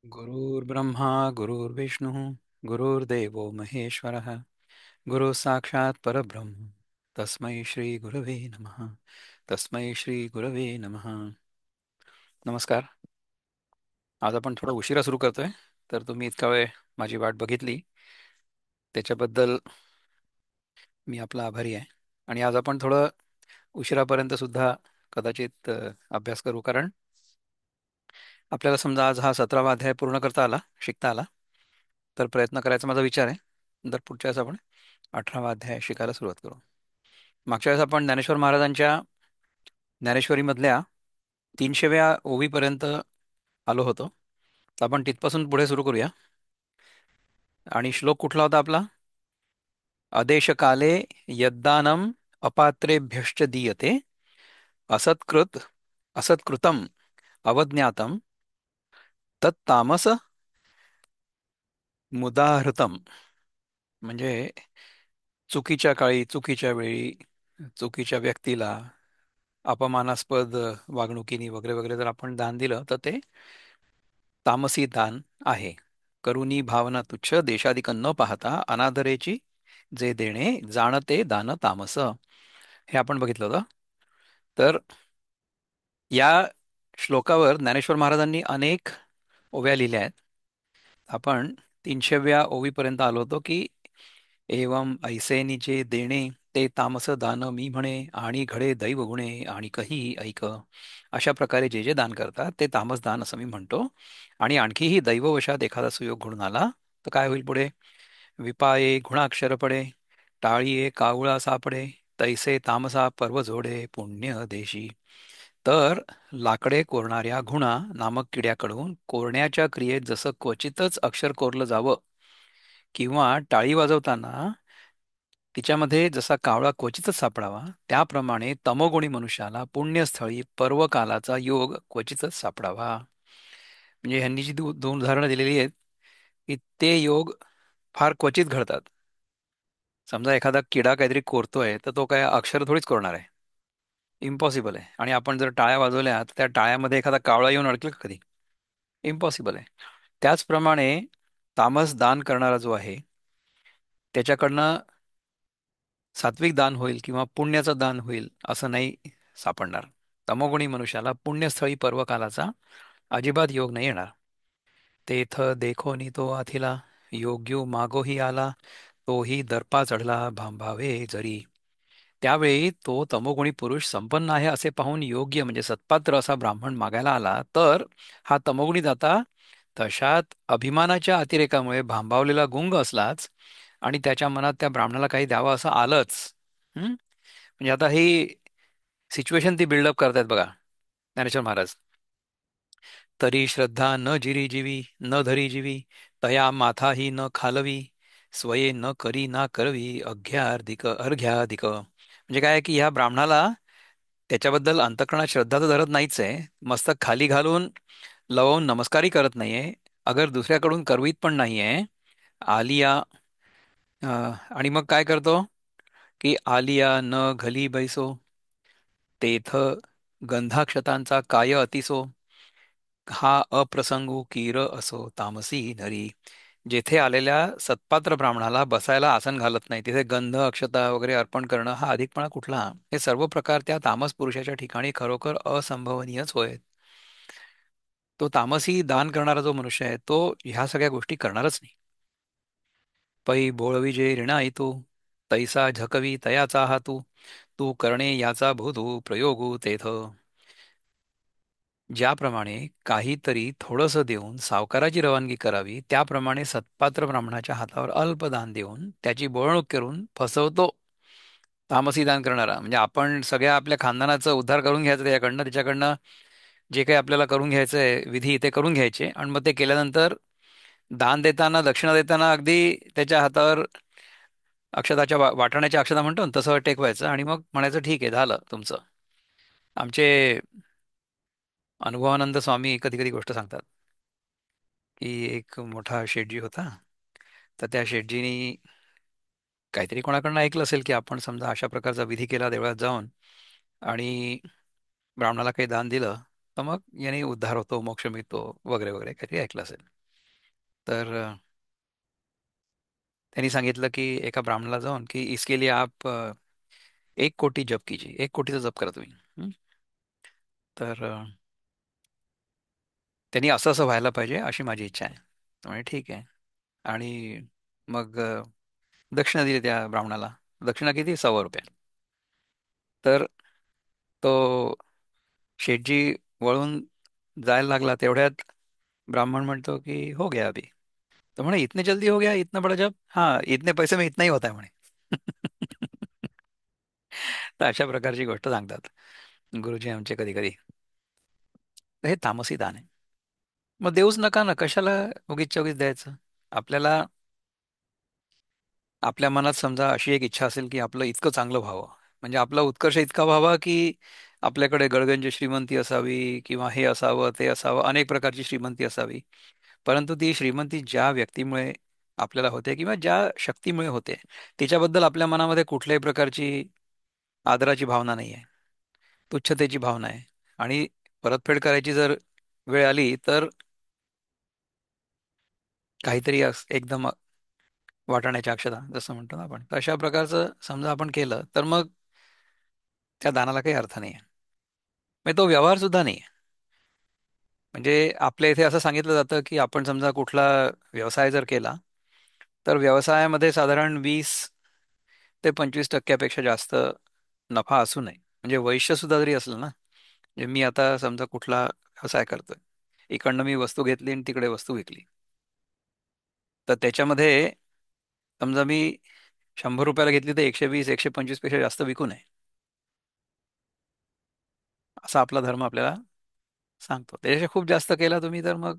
गुरुर्ब्रह्मा गुरुर्विष्णुः गुरुर्देवो महेश्वरः गुरुः साक्षात् परब्रह्म तस्मै श्री गुरवे नमः. तस्मै श्री गुरवे नमः. नमस्कार. आज आपण थोडा उशिरा सुरू करतोय, तर तुम्ही इतका वेळ माझी वाट बघितली त्याच्याबद्दल मी आपला आभारी आहे. आणि आज आपण थोडं उशिरापर्यंत सुद्धा कदाचित अभ्यास करू, कारण आपल्याला समजा आज हा 17वा अध्याय पूर्ण करता आला, शिकता आला, तर प्रयत्न करायचा माझा विचार आहे. नंतर पुढच्या वेळेस आपण 18वा अध्याय शिकायला सुरुवात करू. मागच्या वेळेस आपण ज्ञानेश्वर महाराजांच्या ज्ञानेश्वरीमधल्या 300व्या ओवीपर्यंत आलो होतो. तर आपण तिथपासून पुढे सुरू करूया. आणि श्लोक कुठला होता आपला? अदेशकाले यद्दानम अपात्रेभ्यश्च दीयते असत्कृत असत्कृतम अवज्ञातम तत्तामस मुदाहृतम. म्हणजे चुकीच्या काळी, चुकीच्या वेळी, चुकीच्या व्यक्तीला अपमानास्पद वागणुकीनी वगैरे वगैरे जर आपण दान दिलं तर ते तामसी दान आहे. करुणी भावना तुच्छ देशाधिक न पाहता अनादरेची जे देणे जाणते दान तामस, हे आपण बघितलं होतं. तर या श्लोकावर ज्ञानेश्वर महाराजांनी अनेक ओव्या लिहिल्या आहेत. आपण 300व्या ओवीपर्यंत आलो होतो की एवं ऐसेनीचे देणे ते तामस दान मी म्हणे आणि घडे दैव गुणे आणि कही ऐक. अशा प्रकारे जे जे दान करतात ते तामस दान असं मी म्हणतो. आणि आणखीही दैववशात एखादा सुयोग घडून आला तर काय होईल पुढे? विपाये गुणाक्षर पडे, टाळीये कावळा सापडे, तैसे तामसा पर्व जोडे पुण्य देशी. तर लाकडे कोरणाऱ्या घुणा नामक किड्याकडून कोरण्याच्या क्रियेत जसं क्वचितच अक्षर कोरलं जावं, किंवा टाळी वाजवताना तिच्यामध्ये जसा कावळा क्वचितच सापडावा, त्याप्रमाणे तमोगुणी मनुष्याला पुण्यस्थळी पर्वकालाचा योग क्वचितच सापडावा. म्हणजे ह्यांनी जी दोन उदाहरणं दिलेली आहेत की ते योग फार क्वचित घडतात. समजा एखादा किडा काहीतरी कोरतोय तर तो काय अक्षर थोडीच कोरणार आहे, इम्पॉसिबल आहे. आणि आपण जर टाळ्या वाजवल्या तर त्या टाळ्यामध्ये एखादा कावळा येऊन अडकेल का कधी? इम्पॉसिबल आहे. त्याचप्रमाणे तामस दान करणारा जो आहे त्याच्याकडनं सात्विक दान होईल किंवा पुण्याचं दान होईल असं नाही सापडणार. तमोगुणी मनुष्याला पुण्यस्थळी पर्वकालाचा अजिबात योग नाही येणार. तेथ देखो नि तो आथिला योग्यो मागोही आला, तोही दर्पा चढला भांभावे जरी. त्यावेळी तो तमोगुणी पुरुष संपन्न आहे असे पाहून योग्य म्हणजे सत्पात्र असा ब्राह्मण मागायला आला, तर हा तमोगुणी दाता तशात अभिमानाच्या अतिरेकामुळे भांबावलेला गुंग असलाच आणि त्याच्या मनात त्या ब्राह्मणाला काही द्यावं असं आलंच. म्हणजे आता ही सिच्युएशन ती बिल्डअप करतायत बघा ज्ञानेश्वर महाराज. तरी श्रद्धा न जिरी जीवी न धरी जीवी, तया माथा ही न खालवी, स्वये न करी ना करवी अघ्याधिक अर्घ्याधिक. म्हणजे काय आहे की ह्या ब्राह्मणाला त्याच्याबद्दल अंतःकरणात श्रद्धा तर धरत नाहीच आहे, मस्तक खाली घालून लवून नमस्कारही करत नाहीये, अगर दुसऱ्याकडून करवीत पण नाहीये. आलिया आणि मग काय करतो की आलिया न घली बैसो, तेथ गंधाक्षतांचा काय अतिसो, हा अप्रसंगू कीर असो तामसी नरी. जेथे आलेल्या सत्पात्र ब्राह्मणाला बसायला आसन घालत नाही, तिथे गंध अक्षता वगैरे अर्पण करणं हा अधिकपणा कुठला? हे सर्व प्रकार त्या तामस पुरुषाच्या ठिकाणी खरोखर असंभवनीयच होय. तो तामसी दान करणारा जो मनुष्य आहे तो ह्या सगळ्या गोष्टी करणारच नाही. पै बोळवी जे ऋणा तू, तैसा झकवी तयाचा हातू, तू करणे याचा भूतू प्रयोगू तेथ. ज्याप्रमाणे काहीतरी थोडंसं देऊन सावकाराची रवानगी करावी, त्याप्रमाणे सत्पात्र ब्राह्मणाच्या हातावर अल्प दान देऊन त्याची बोळवणूक करून फसवतो तामसी दान करणारा. म्हणजे आपण सगळ्या आपल्या खानदानाचा उद्धार करून घ्यायचं त्याच्याकडनं जे काही आपल्याला करून घ्यायचंय विधी ते करून घ्यायचे, आणि मग ते केल्यानंतर दान देताना दक्षिणा देताना अगदी त्याच्या हातावर अक्षताच्या वाटण्याच्या अक्षता म्हणतो ना तसं टेकवायचं आणि मग म्हणायचं ठीक आहे झालं तुमचं. आमचे अनुभवानंद स्वामी कधी कधी गोष्ट सांगतात की एक मोठा शेठजी होता. तर त्या शेठजीनी काहीतरी कोणाकडनं ऐकलं असेल की आपण समजा अशा प्रकारचा विधी केला देवळात जाऊन आणि ब्राह्मणाला काही दान दिलं तर मग याने उद्धार होतो, मोक्ष मिळतो वगैरे वगैरे काहीतरी ऐकलं असेल. तर त्यांनी सांगितलं की एका ब्राह्मणाला जाऊन की इसके लिए आप 1 कोटी जप कीजिए, 1 कोटीचा जप करा तुम्ही. हं? तर त्यांनी असं असं व्हायला पाहिजे अशी माझी इच्छा आहे. तर म्हणे ठीक आहे. आणि मग दक्षिणा दिली त्या ब्राह्मणाला. दक्षिणा किती? 100 रुपये. तर तो शेठजी वळून जायला लागला तेवढ्यात ब्राह्मण म्हणतो की हो गया अभी. तो म्हणे इतने जल्दी हो गया इतना बडा जब, हाँ इतने पैसे में इतना ही होता है म्हणे. तर अशा प्रकारची गोष्ट सांगतात गुरुजी आमचे कधी कधी. हे तामसी दान आहे. मग देऊच नका ना, कशाला उगीच उगीच द्यायचं. आपल्याला आपल्या मनात समजा अशी एक इच्छा असेल की आपलं इतकं चांगलं व्हावं, म्हणजे आपला उत्कर्ष इतका व्हावा की आपल्याकडे गडगंज श्रीमंती असावी किंवा हे असावं ते असावं, अनेक प्रकारची श्रीमंती असावी. परंतु ती श्रीमंती ज्या व्यक्तीमुळे आपल्याला होते किंवा ज्या शक्तीमुळे होते, तिच्याबद्दल आपल्या मनामध्ये कुठल्याही प्रकारची आदराची भावना नाही आहे, तुच्छतेची भावना आहे. आणि परतफेड करायची जर वेळ आली तर काहीतरी एकदम वाटाण्याच्या अक्षता जसं म्हणतो ना आपण, तर अशा प्रकारचं समजा आपण केलं तर मग त्या दानाला काही अर्थ नाही आहे. म्हणजे तो व्यवहार सुद्धा नाही आहे. म्हणजे आपल्या इथे असं सांगितलं जातं की आपण समजा कुठला व्यवसाय जर केला तर व्यवसायामध्ये साधारण 20 ते 25% जास्त नफा असू नये. म्हणजे वैश्य सुद्धा जरी असलं ना, म्हणजे मी आता समजा कुठला व्यवसाय करतोय, इकडनं मी वस्तू घेतली आणि तिकडे वस्तू विकली, तर त्याच्यामध्ये समजा मी 100 रुपयाला घेतली तर 120 125 पेक्षा जास्त विकू नये, असा आपला धर्म आपल्याला सांगतो. त्याच्यापेक्षा खूप जास्त केला तुम्ही तर मग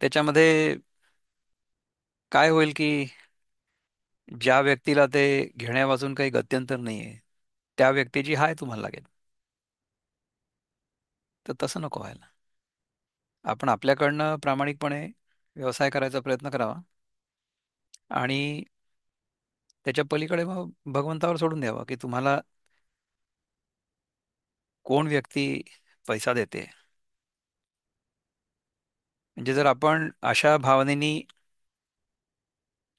त्याच्यामध्ये काय होईल की ज्या व्यक्तीला ते घेण्या वाचून काही गत्यंतर नाहीये, त्या व्यक्तीची हाय तुम्हाला लागेल. तर तसं नको व्हायला. आपण आपल्याकडनं प्रामाणिकपणे व्यवसाय करायचा प्रयत्न करावा आणि त्याच्या पलीकडे मग भगवंतावर सोडून द्यावा की तुम्हाला कोण व्यक्ती पैसा देते. म्हणजे जर आपण अशा भावनेनी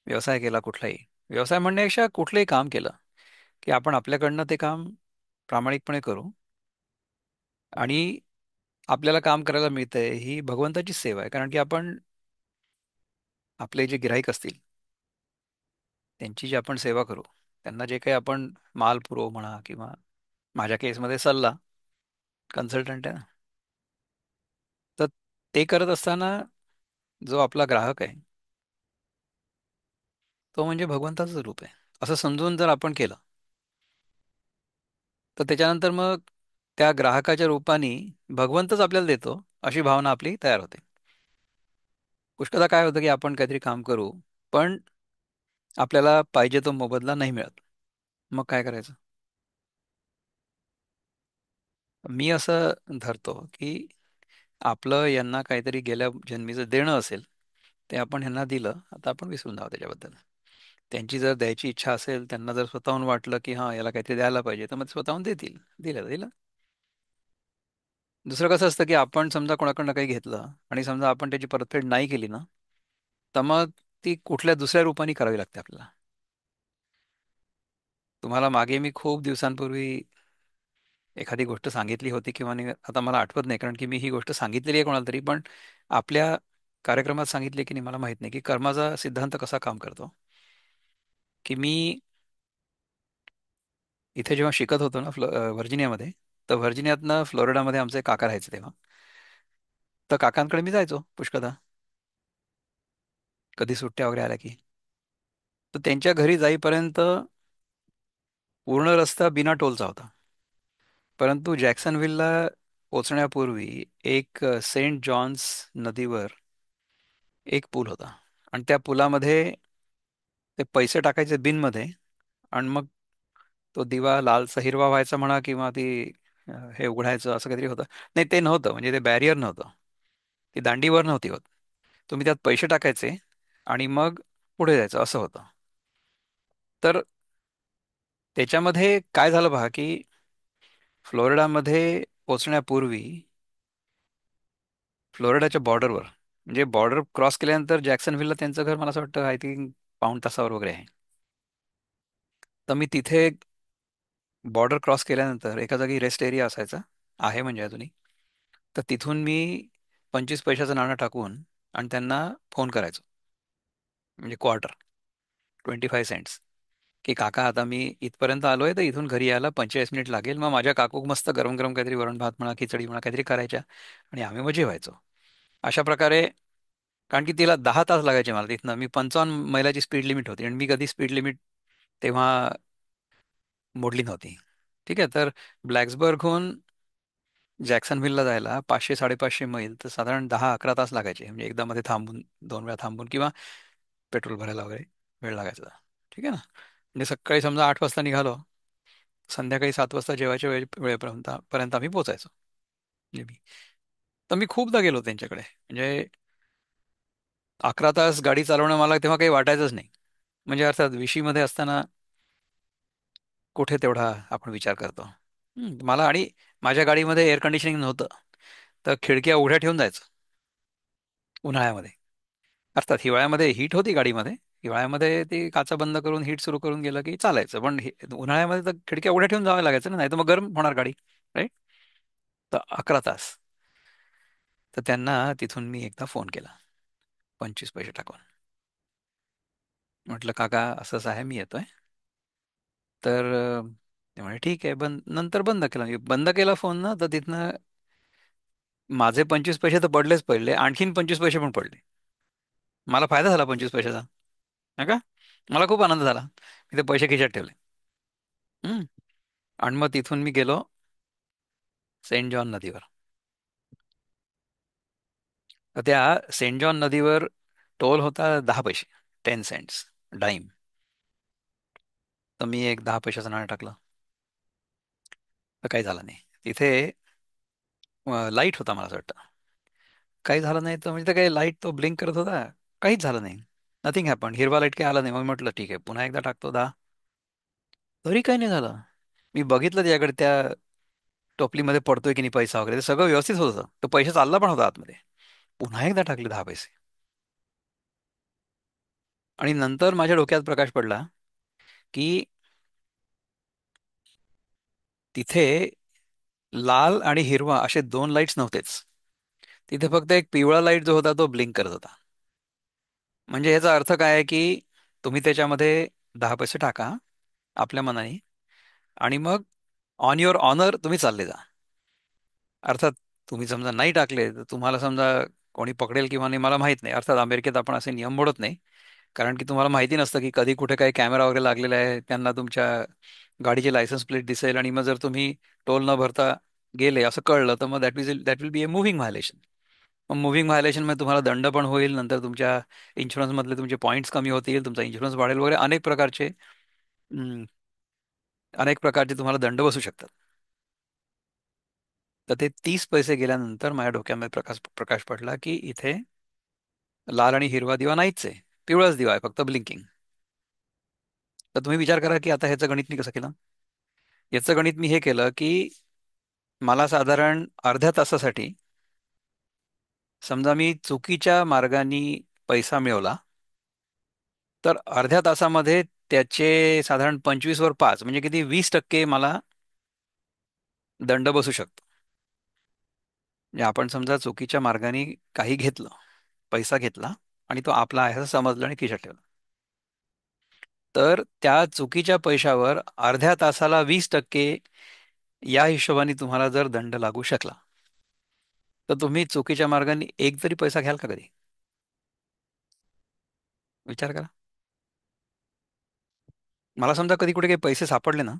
व्यवसाय केला, कुठलाही व्यवसाय म्हणण्यापेक्षा कुठलंही काम केलं, की आपण आपल्याकडनं ते काम प्रामाणिकपणे करू आणि आपल्याला काम करायला मिळतंय ही भगवंताची सेवा आहे. कारण की आपण आपले जे गिराईक असतील त्यांची जी आपण सेवा करू, त्यांना जे काही आपण माल पुरवू म्हणा किंवा माझ्या केसमध्ये सल्ला, कन्सल्टंट आहे ना, तर ते करत असताना जो आपला ग्राहक आहे तो म्हणजे भगवंताचं रूप आहे असं समजून जर आपण केलं, तर त्याच्यानंतर मग त्या ग्राहकाच्या रूपाने भगवंतच आपल्याला देतो अशी भावना आपली तयार होते. पुष्कळदा काय होतं की आपण काहीतरी काम करू पण आपल्याला पाहिजे तो मोबदला नाही मिळत. मग काय करायचं? मी असं धरतो की आपलं यांना काहीतरी गेल्या जन्मीचं देणं असेल, ते आपण ह्यांना दिलं, आता आपण विसरून जावं त्याच्याबद्दल. त्यांची जर द्यायची इच्छा असेल, त्यांना जर स्वतःहून वाटलं की हां याला काहीतरी द्यायला पाहिजे, तर मग ते स्वतःहून देतील. दिलं दिलं. दुसरं कसं असतं की आपण समजा कोणाकडनं काही घेतलं आणि समजा आपण त्याची परतफेड नाही केली ना, तर मग ती कुठल्या दुसऱ्या रूपाने करावी लागते आपल्याला. तुम्हाला मागे मी खूप दिवसांपूर्वी एखादी गोष्ट सांगितली होती किंवा आता मला आठवत नाही, कारण की मी ही गोष्ट सांगितलेली आहे कोणाला तरी, पण आपल्या कार्यक्रमात सांगितले की नाही मला माहित नाही, की कर्माचा सिद्धांत कसा काम करतो. की मी इथे जेव्हा शिकत होतो ना व्हर्जिनियामध्ये, तर व्हर्जिनियातनं फ्लोरिडामध्ये आमचे काका राहायचे तेव्हा. तर काकांकडे मी जायचो पुष्कळदा, कधी सुट्ट्या वगैरे आल्या की. तर त्यांच्या घरी जाईपर्यंत पूर्ण रस्ता बिना टोलचा होता. परंतु जॅक्सनविलला पोहोचण्यापूर्वी एक सेंट जॉन्स नदीवर एक पूल होता आणि त्या पुलामध्ये ते पैसे टाकायचे बिनमध्ये आणि मग तो दिवा लालचा हिरवा व्हायचा म्हणा किंवा ती हे उघडायचं असं काहीतरी होतं. नाही ते नव्हतं, म्हणजे ते बॅरियर नव्हतं, ती दांडीवर नव्हती होत. तुम्ही त्यात पैसे टाकायचे आणि मग पुढे जायचं असं होतं. तर त्याच्यामध्ये काय झालं पहा की फ्लोरिडामध्ये पोहोचण्यापूर्वी फ्लोरिडाच्या बॉर्डरवर म्हणजे बॉर्डर क्रॉस केल्यानंतर जॅक्सनविलला त्यांचं घर मला असं वाटतं आय थिंक पाऊण तासावर वगैरे आहे. तर मी तिथे बॉर्डर क्रॉस केल्यानंतर एका जागी रेस्ट एरिया असायचा, आहे म्हणजे अजूनही. तर तिथून मी 25 पैशाचं नाणं टाकून आणि त्यांना फोन करायचो, म्हणजे क्वार्टर, 25 सेंट्स, की काका आता मी इथपर्यंत आलोय तर इथून घरी यायला 45 मिनिट लागेल. मग माझ्या काकू मस्त गरम गरम काहीतरी वरण भात म्हणा, खिचडी म्हणा, काहीतरी करायच्या आणि आम्ही मग जेवायचो. अशा प्रकारे, कारण की तिला 10 तास लागायचे मला तिथनं. मी 55 मैलाची स्पीड लिमिट होती आणि मी कधी स्पीड लिमिट तेव्हा मोडली नव्हती. ठीक आहे. तर ब्लॅक्सबर्गहून जॅक्सनव्हिलला जायला 500 साडेपाचशे मैल, तर साधारण 10-11 तास लागायचे. म्हणजे एकदा मध्ये थांबून, 2 वेळा थांबून, किंवा पेट्रोल भरायला वगैरे वेळ लागायचा. ठीक आहे ना. म्हणजे सकाळी समजा 8 वाजता निघालो, संध्याकाळी 7 वाजता जेवायच्या वेळेपर्यंत पर्यंत आम्ही पोहोचायचो नेहमी. तर मी खूपदा गेलो त्यांच्याकडे. म्हणजे 11 तास गाडी चालवणं मला तेव्हा काही वाटायचंच नाही. म्हणजे अर्थात विशीमध्ये असताना कुठे तेवढा आपण विचार करतो. मला आणि माझ्या गाडीमध्ये एअर कंडिशनिंग नव्हतं, तर खिडक्या उघड्या ठेवून जायचं उन्हाळ्यामध्ये. अर्थात हिवाळ्यामध्ये हीट होती गाडीमध्ये. हिवाळ्यामध्ये ती काचा बंद करून हीट सुरू करून गेलं की चालायचं, पण उन्हाळ्यामध्ये तर खिडक्या उघड्या ठेवून जावं लागायचं ना, नाही तर मग गरम होणार गाडी. राईट. तर 11 तास. तर त्यांना तिथून मी एकदा फोन केला, 25 पैसे टाकून. म्हटलं काका असं असं आहे, मी येतोय. तर ते म्हणे ठीक आहे. नंतर बंद केला. मी बंद केला फोन ना, तर तिथनं माझे 25 पैसे तर पडलेच पडले, आणखीन 25 पैसे पण पडले. मला फायदा झाला 25 पैशाचा. नाही का. मला खूप आनंद झाला. मी ते पैसे खिशात ठेवले. हम्म. आणि मग तिथून मी गेलो सेंट जॉन नदीवर. तर त्या सेंट जॉन नदीवर टोल होता 10 पैसे, 10 सेंट्स, डाईम. तर मी एक 10 पैशाचं नाणं टाकलं. तर काही झालं नाही तिथे. लाईट होता मला असं वाटतं. काही झालं नाही तर म्हणजे, काही लाईट तो ब्लिंक करत होता. काहीच झालं नाही. Nothing happen. हिरवा लाईट काही आला नाही. मग म्हटलं ठीक आहे, पुन्हा एकदा टाकतो 10. तरी काही नाही झालं. मी बघितलं त्याच्याकडे, त्या टोपलीमध्ये पडतोय की नाही पैसा वगैरे, ते सगळं व्यवस्थित होतं. तो पैसा चालला पण होता आतमध्ये. पुन्हा एकदा टाकले 10 पैसे. आणि नंतर माझ्या डोक्यात प्रकाश पडला की तिथे लाल आणि हिरवा असे दोन लाईट्स नव्हतेच. तिथे फक्त एक पिवळा लाईट जो होता तो ब्लिंक करत होता. म्हणजे याचा अर्थ काय आहे की तुम्ही त्याच्यामध्ये 10 पैसे टाका आपल्या मनाने, आणि मग ऑन युअर ऑनर तुम्ही चालले जा. अर्थात तुम्ही समजा नाही टाकले तर तुम्हाला समजा कोणी पकडेल किंवा नाही मला माहित नाही. अर्थात अमेरिकेत आपण असे नियम मोडत नाही, कारण की तुम्हाला माहिती नसतं की कधी कुठे काही कॅमेरा वगैरे लागलेला आहे, त्यांना तुमच्या गाडीची लायसन्स प्लेट दिसेल, आणि मग जर तुम्ही टोल न भरता गेले असं कळलं तर मग that will be A moving violation. मग मुव्हिंग व्हायलेशन मध्ये तुम्हाला दंड पण होईल, नंतर तुमच्या इन्शुरन्स मधले तुमचे पॉईंट्स कमी होतील, तुमचा इन्शुरन्स वाढेल वगैरे, अनेक प्रकारचे तुम्हाला दंड बसू शकतात. तर ते 30 पैसे गेल्यानंतर माझ्या डोक्यामध्ये प्रकाश पडला की इथे लाल आणि हिरवा दिवा नाहीच आहे, पिवळाच दिवा आहे, फक्त ब्लिंकिंग. तर तुम्ही विचार करा की आता ह्याचं गणित मी कसं केलं. याचं गणित मी हे केलं की मला साधारण अर्ध्या तासासाठी, समजा मी चुकीच्या मार्गाने पैसा मिळवला, तर अर्ध्या तासामध्ये त्याचे साधारण 25 वर 5 म्हणजे किती, 20% मला दंड बसू शकतो. म्हणजे आपण समजा चुकीच्या मार्गाने काही घेतलं, पैसा घेतला, आणि तो आपला आहे असं समजलं आणि खिशात ठेवला, तर त्या चुकीच्या पैशावर अर्ध्या तासाला 20% या हिशोबाने तुम्हाला जर दंड लागू शकला, तर तुम्ही चुकीच्या मार्गाने एक तरी पैसा घ्याल का कधी. विचार करा. मला समजा कधी कुठे काही पैसे सापडले ना,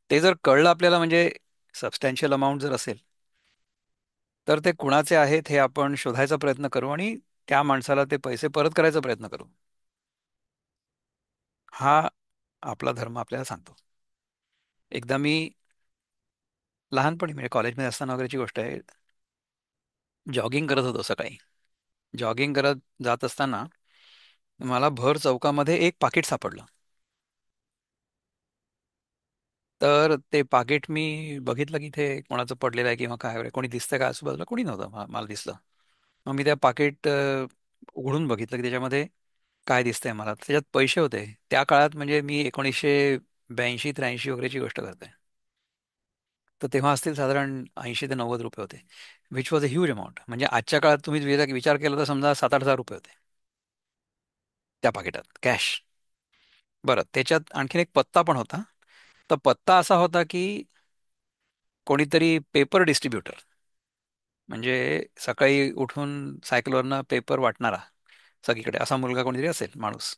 ते जर कळलं आपल्याला, म्हणजे सबस्टॅन्शियल अमाऊंट जर असेल, तर ते कुणाचे आहेत हे आपण शोधायचा प्रयत्न करू आणि त्या माणसाला ते पैसे परत करायचा प्रयत्न करू. हा आपला धर्म आपल्याला सांगतो. एकदा मी लहानपणी, म्हणजे कॉलेजमध्ये असताना वगैरेची गोष्ट आहे, जॉगिंग करत होतो सकाळी. जॉगिंग करत जात असताना मला भर चौकामध्ये एक पाकिट सापडलं. तर ते पाकिट मी बघितलं की इथे कोणाचं पडलेलं आहे किंवा काय वगैरे, कोणी दिसतंय का आजूबाजूला, कोणी नव्हतं. मला दिसलं. मग मी त्या पाकिट उघडून बघितलं की त्याच्यामध्ये काय दिसतंय मला. त्याच्यात पैसे होते. त्या काळात म्हणजे मी 1982-83 वगैरेची गोष्ट करतोय. तर तेव्हा असतील साधारण 80 ते 90 रुपये होते. Which was a huge amount. म्हणजे आजच्या काळात तुम्ही विचार केला तर समजा 7-8 हजार रुपये होते त्या पाकिटात कॅश. बरं, त्याच्यात आणखीन एक पत्ता पण होता. तर पत्ता असा होता की कोणीतरी पेपर डिस्ट्रीब्युटर, म्हणजे सकाळी उठून सायकलवरनं पेपर वाटणारा सगळीकडे असा मुलगा कोणीतरी असेल माणूस.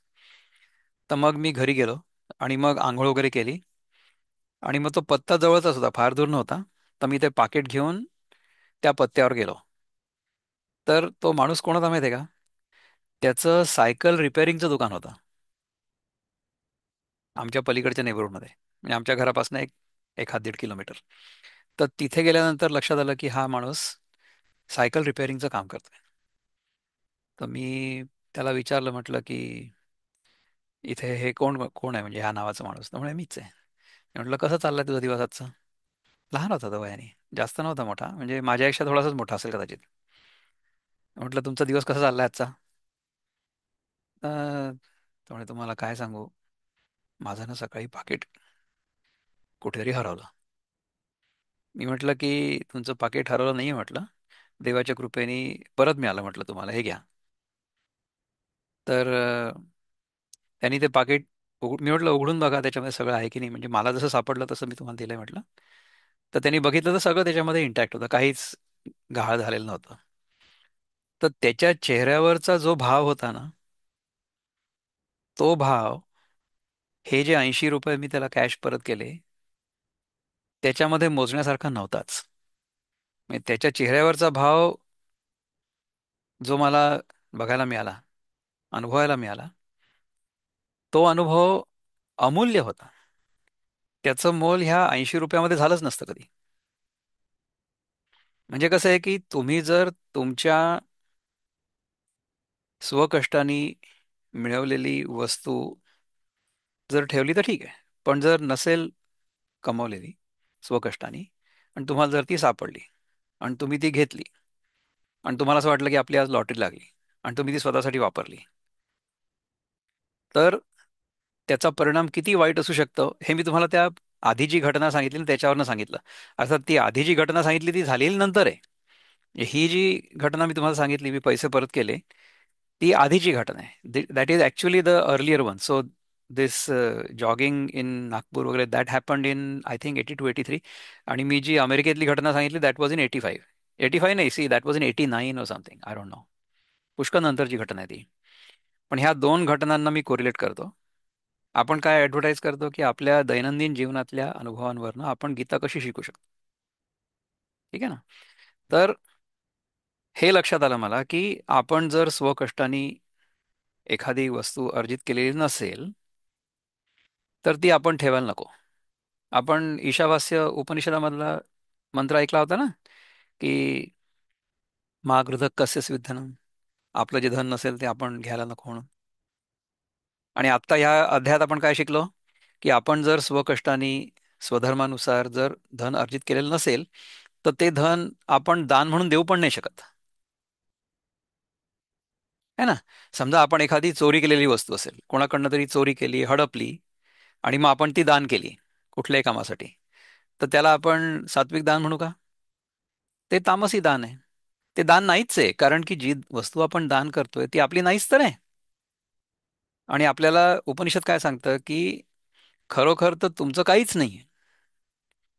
तर मग मी घरी गेलो आणि मग आंघोळ वगैरे केली आणि मग तो पत्ता जवळचाच होता, फार दूर नव्हता. तर मी ते पाकिट घेऊन त्या पत्त्यावर गेलो. तर तो माणूस कोण होता माहिती आहे का? त्याचं सायकल रिपेअरिंगचं दुकान होतं आमच्या पलीकडच्या नेबरहूडमध्ये, म्हणजे आमच्या घरापासून एक 1-1.5-1.5 किलोमीटर. तर तिथे गेल्यानंतर लक्षात आलं की हा माणूस सायकल रिपेअरिंगचं काम करतोय. तर मी त्याला विचारलं, म्हटलं की इथे हे कोण कोण आहे, म्हणजे ह्या नावाचा माणूस. तर म्हणे मीच आहे. मी म्हटलं कसं चाललंय तुझा दिवस आजचा? लहान होता तो वयाने, जास्त नव्हता मोठा, म्हणजे माझ्यापेक्षा थोडासाच मोठा असेल कदाचित. म्हटलं तुमचा दिवस कसा चाललाय आजचा? त्यामुळे तुम्हाला काय सांगू, माझं ना सकाळी पाकिट कुठेतरी हरवलं. मी म्हटलं की तुमचं पाकिट हरवलं नाही म्हटलं, देवाच्या कृपेने परत मिळालं म्हटलं तुम्हाला, हे घ्या. तर त्यांनी ते पाकिट मी म्हटलं उघडून बघा त्याच्यामध्ये सगळं आहे की नाही, म्हणजे मला जसं सापडलं तसं मी तुम्हाला दिलंय म्हटलं. तर त्यांनी बघितलं तर सगळं त्याच्यामध्ये इंटॅक्ट होतं, काहीच गहाळ झालेलं नव्हतं. तर त्याच्या चेहऱ्यावरचा जो भाव होता ना, तो भाव, हे जे 80 रुपये मी त्याला कॅश परत केले, त्याच्यामध्ये मोजण्यासारखा नव्हताच. म्हणजे त्याच्या चेहऱ्यावरचा भाव जो मला बघायला मिळाला, अनुभवायला मिळाला, तो अनुभव अमूल्य होता. त्याचं मोल ह्या 80 रुपयामध्ये झालंच नसतं कधी. म्हणजे कसं आहे की तुम्ही जर तुमच्या स्वकष्टाने मिळवलेली वस्तू जर ठेवली तर ठीक आहे. पण जर नसेल कमवलेली स्वकष्टाने, आणि तुम्हाला जर ती सापडली आणि तुम्ही ती घेतली आणि तुम्हाला असं वाटलं की आपली आज लॉटरी लागली आणि तुम्ही ती स्वतःसाठी वापरली, तर त्याचा परिणाम किती वाईट असू शकतो हे मी तुम्हाला त्या आधी जी घटना सांगितली ना त्याच्यावरनं सांगितलं. अर्थात ती आधी जी घटना सांगितली ती झालेली नंतर आहे. ही जी घटना मी तुम्हाला सांगितली, मी पैसे परत केले, ती आधीची घटना आहे. That is actually the earlier one. So this jogging in Nagpur वगैरे that happened in I think 82-83. आणि मी जी अमेरिकेतली घटना सांगितली दॅट वॉज इन 85. 85 नाही, सी दॅट वॉज इन 89 और समथिंग, आय डोंट नो. पुष्कळ नंतरची घटना आहे ती. पण ह्या दोन घटनांना मी कोरिलेट करतो. आपण काय ॲडव्हर्टाईज करतो की आपल्या दैनंदिन जीवनातल्या अनुभवांवरनं आपण गीता कशी शिकू शकतो. ठीक आहे ना? तर हे लक्षात आलं मला की आपण जर स्वकष्टाने एखादी वस्तू अर्जित केलेली नसेल तर ती आपण ठेवायला नको. आपण ईशावास्य उपनिषदामधला मंत्र ऐकला होता ना, की मा गृधक कस्य विद्धनम, आपलं जे धन नसेल ते आपण घ्यायला नको म्हणून. आणि आत्ता ह्या अध्यायात आपण काय शिकलो, की आपण जर स्वकष्टाने स्वधर्मानुसार जर धन अर्जित केलेलं नसेल तर ते धन आपण दान म्हणून देऊ पण नाही शकत, है ना? समजा आपण एखादी चोरी केलेली वस्तू असेल, कोणाकडनं तरी चोरी केली, हडपली, आणि मग आपण ती दान केली कुठल्याही कामासाठी, तर त्याला आपण सात्विक दान म्हणू का? ते तामसी दान आहे. ते दान नाहीच आहे, कारण की जी वस्तू आपण दान करतोय ती आपली नाहीच तर आहे. आणि आपल्याला उपनिषद काय सांगतं की खरोखर तर तुमचं काहीच नाही.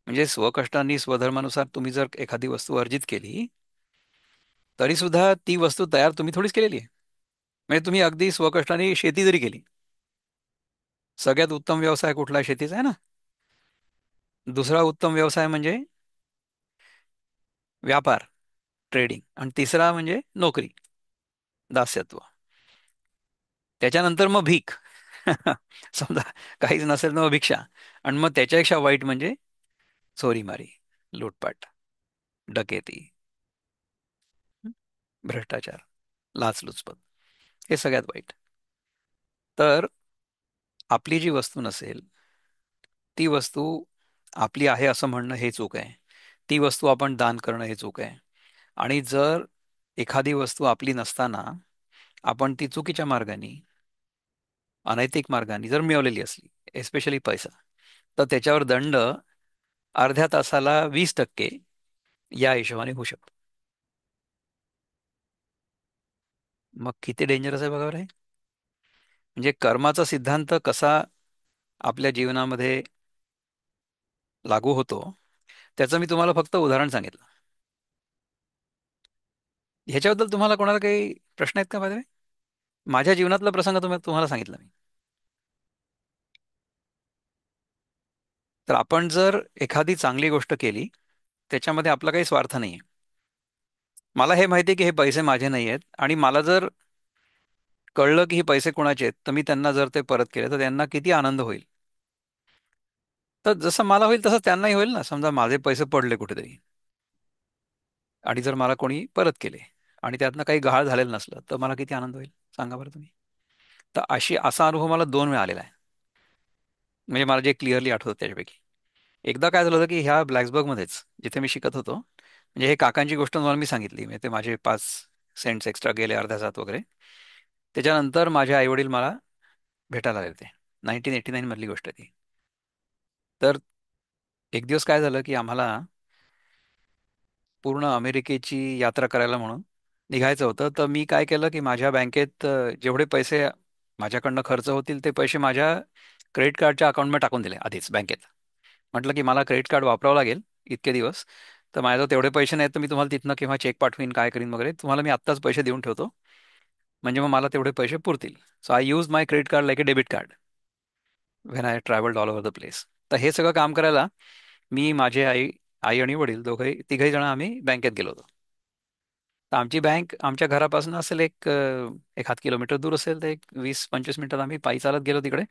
म्हणजे स्वकष्टांनी स्वधर्मानुसार तुम्ही जर एखादी वस्तू अर्जित केली तरी सुद्धा ती वस्तू तयार तुम्ही थोडीच केलेली आहे. म्हणजे तुम्ही अगदी स्वकष्टाने शेती जरी केली, सगळ्यात उत्तम व्यवसाय कुठला? शेतीचा आहे ना. दुसरा उत्तम व्यवसाय म्हणजे व्यापार, ट्रेडिंग. आणि तिसरा म्हणजे नोकरी, दास्यत्व. त्याच्यानंतर मग भीक. समजा काहीच नसेल तर मग भिक्षा. आणि मग त्याच्यापेक्षा वाईट म्हणजे चोरीमारी, लूटपाट, डकेती, भ्रष्टाचार, लाचलुचपत, हे सगळ्यात वाईट. तर आपली जी वस्तू नसेल, ती वस्तू आपली आहे असं म्हणणं हे चूक आहे. ती वस्तू आपण दान करणं हे चूक आहे. आणि जर एखादी वस्तू आपली नसताना आपण ती चुकीच्या मार्गाने, अनैतिक मार्गाने जर मिळवलेली असली, एस्पेशली पैसा, तर त्याच्यावर दंड अर्ध्या तासाला 20% या हिशोबाने होऊ शकतो. मग किती डेंजरस आहे बघा बरं हे. म्हणजे कर्माचा सिद्धांत कसा आपल्या जीवनामध्ये लागू होतो, त्याचं मी तुम्हाला फक्त उदाहरण सांगितलं. ह्याच्याबद्दल तुम्हाला कोणाला काही प्रश्न आहेत का बाय द वे? माझ्या जीवनातला प्रसंग तुम्हाला सांगितला मी. तर आपण जर एखादी चांगली गोष्ट केली, त्याच्यामध्ये आपला काही स्वार्थ नाही आहे. मला हे माहिती आहे की हे पैसे माझे नाही आहेत, आणि मला जर कळलं की हे पैसे कोणाचे आहेत, तर मी त्यांना जर ते परत केले तर त्यांना किती आनंद होईल. तर जसं मला होईल तसं त्यांनाही होईल ना. समजा माझे पैसे पडले कुठेतरी, आणि जर मला कोणी परत केले आणि त्यातनं काही गहाळ झालेलं नसलं, तर मला किती आनंद होईल, सांगा बरं तुम्ही. तर असा अनुभव मला 2 वेळा आलेला आहे. म्हणजे मला जे क्लिअरली आठवतं त्याच्यापैकी. एकदा काय झालं होतं की ह्या ब्लॅक्सबर्गमध्येच, जिथे मी शिकत होतो, म्हणजे हे काकांची गोष्ट तुम्हाला मी सांगितली, म्हणजे ते माझे 5 सेंट्स एक्स्ट्रा गेले अर्ध्या तासात वगैरे. त्याच्यानंतर माझे आईवडील मला भेटायला आले होते. 1989 मधली गोष्ट आहे ती. तर एक दिवस काय झालं की आम्हाला पूर्ण अमेरिकेची यात्रा करायला म्हणून निघायचं होतं. तर मी काय केलं की माझ्या बँकेत जेवढे पैसे माझ्याकडनं खर्च होतील ते पैसे माझ्या क्रेडिट कार्डच्या अकाउंटमध्ये टाकून दिले आधीच बँकेत. म्हटलं की मला क्रेडिट कार्ड वापरावं लागेल इतके दिवस, तर माझ्याजवळ तेवढे पैसे नाहीत, तर मी तुम्हाला तिथनं किंवा चेक पाठवीन, काय करीन वगैरे, तुम्हाला मी आत्ताच पैसे देऊन ठेवतो, म्हणजे मग मला तेवढे पैसे पुरतील. So I use my credit card like a debit card when I travelled all over the place. तर हे सगळं काम करायला मी, माझे आई आई आणि वडील दोघंही तिघही जण आम्ही बँकेत गेलो होतो. तर आमची बँक आमच्या घरापासून असेल एक हात किलोमीटर दूर असेल, तर एक 20-25 मिनिटात आम्ही पायी चालत गेलो तिकडे.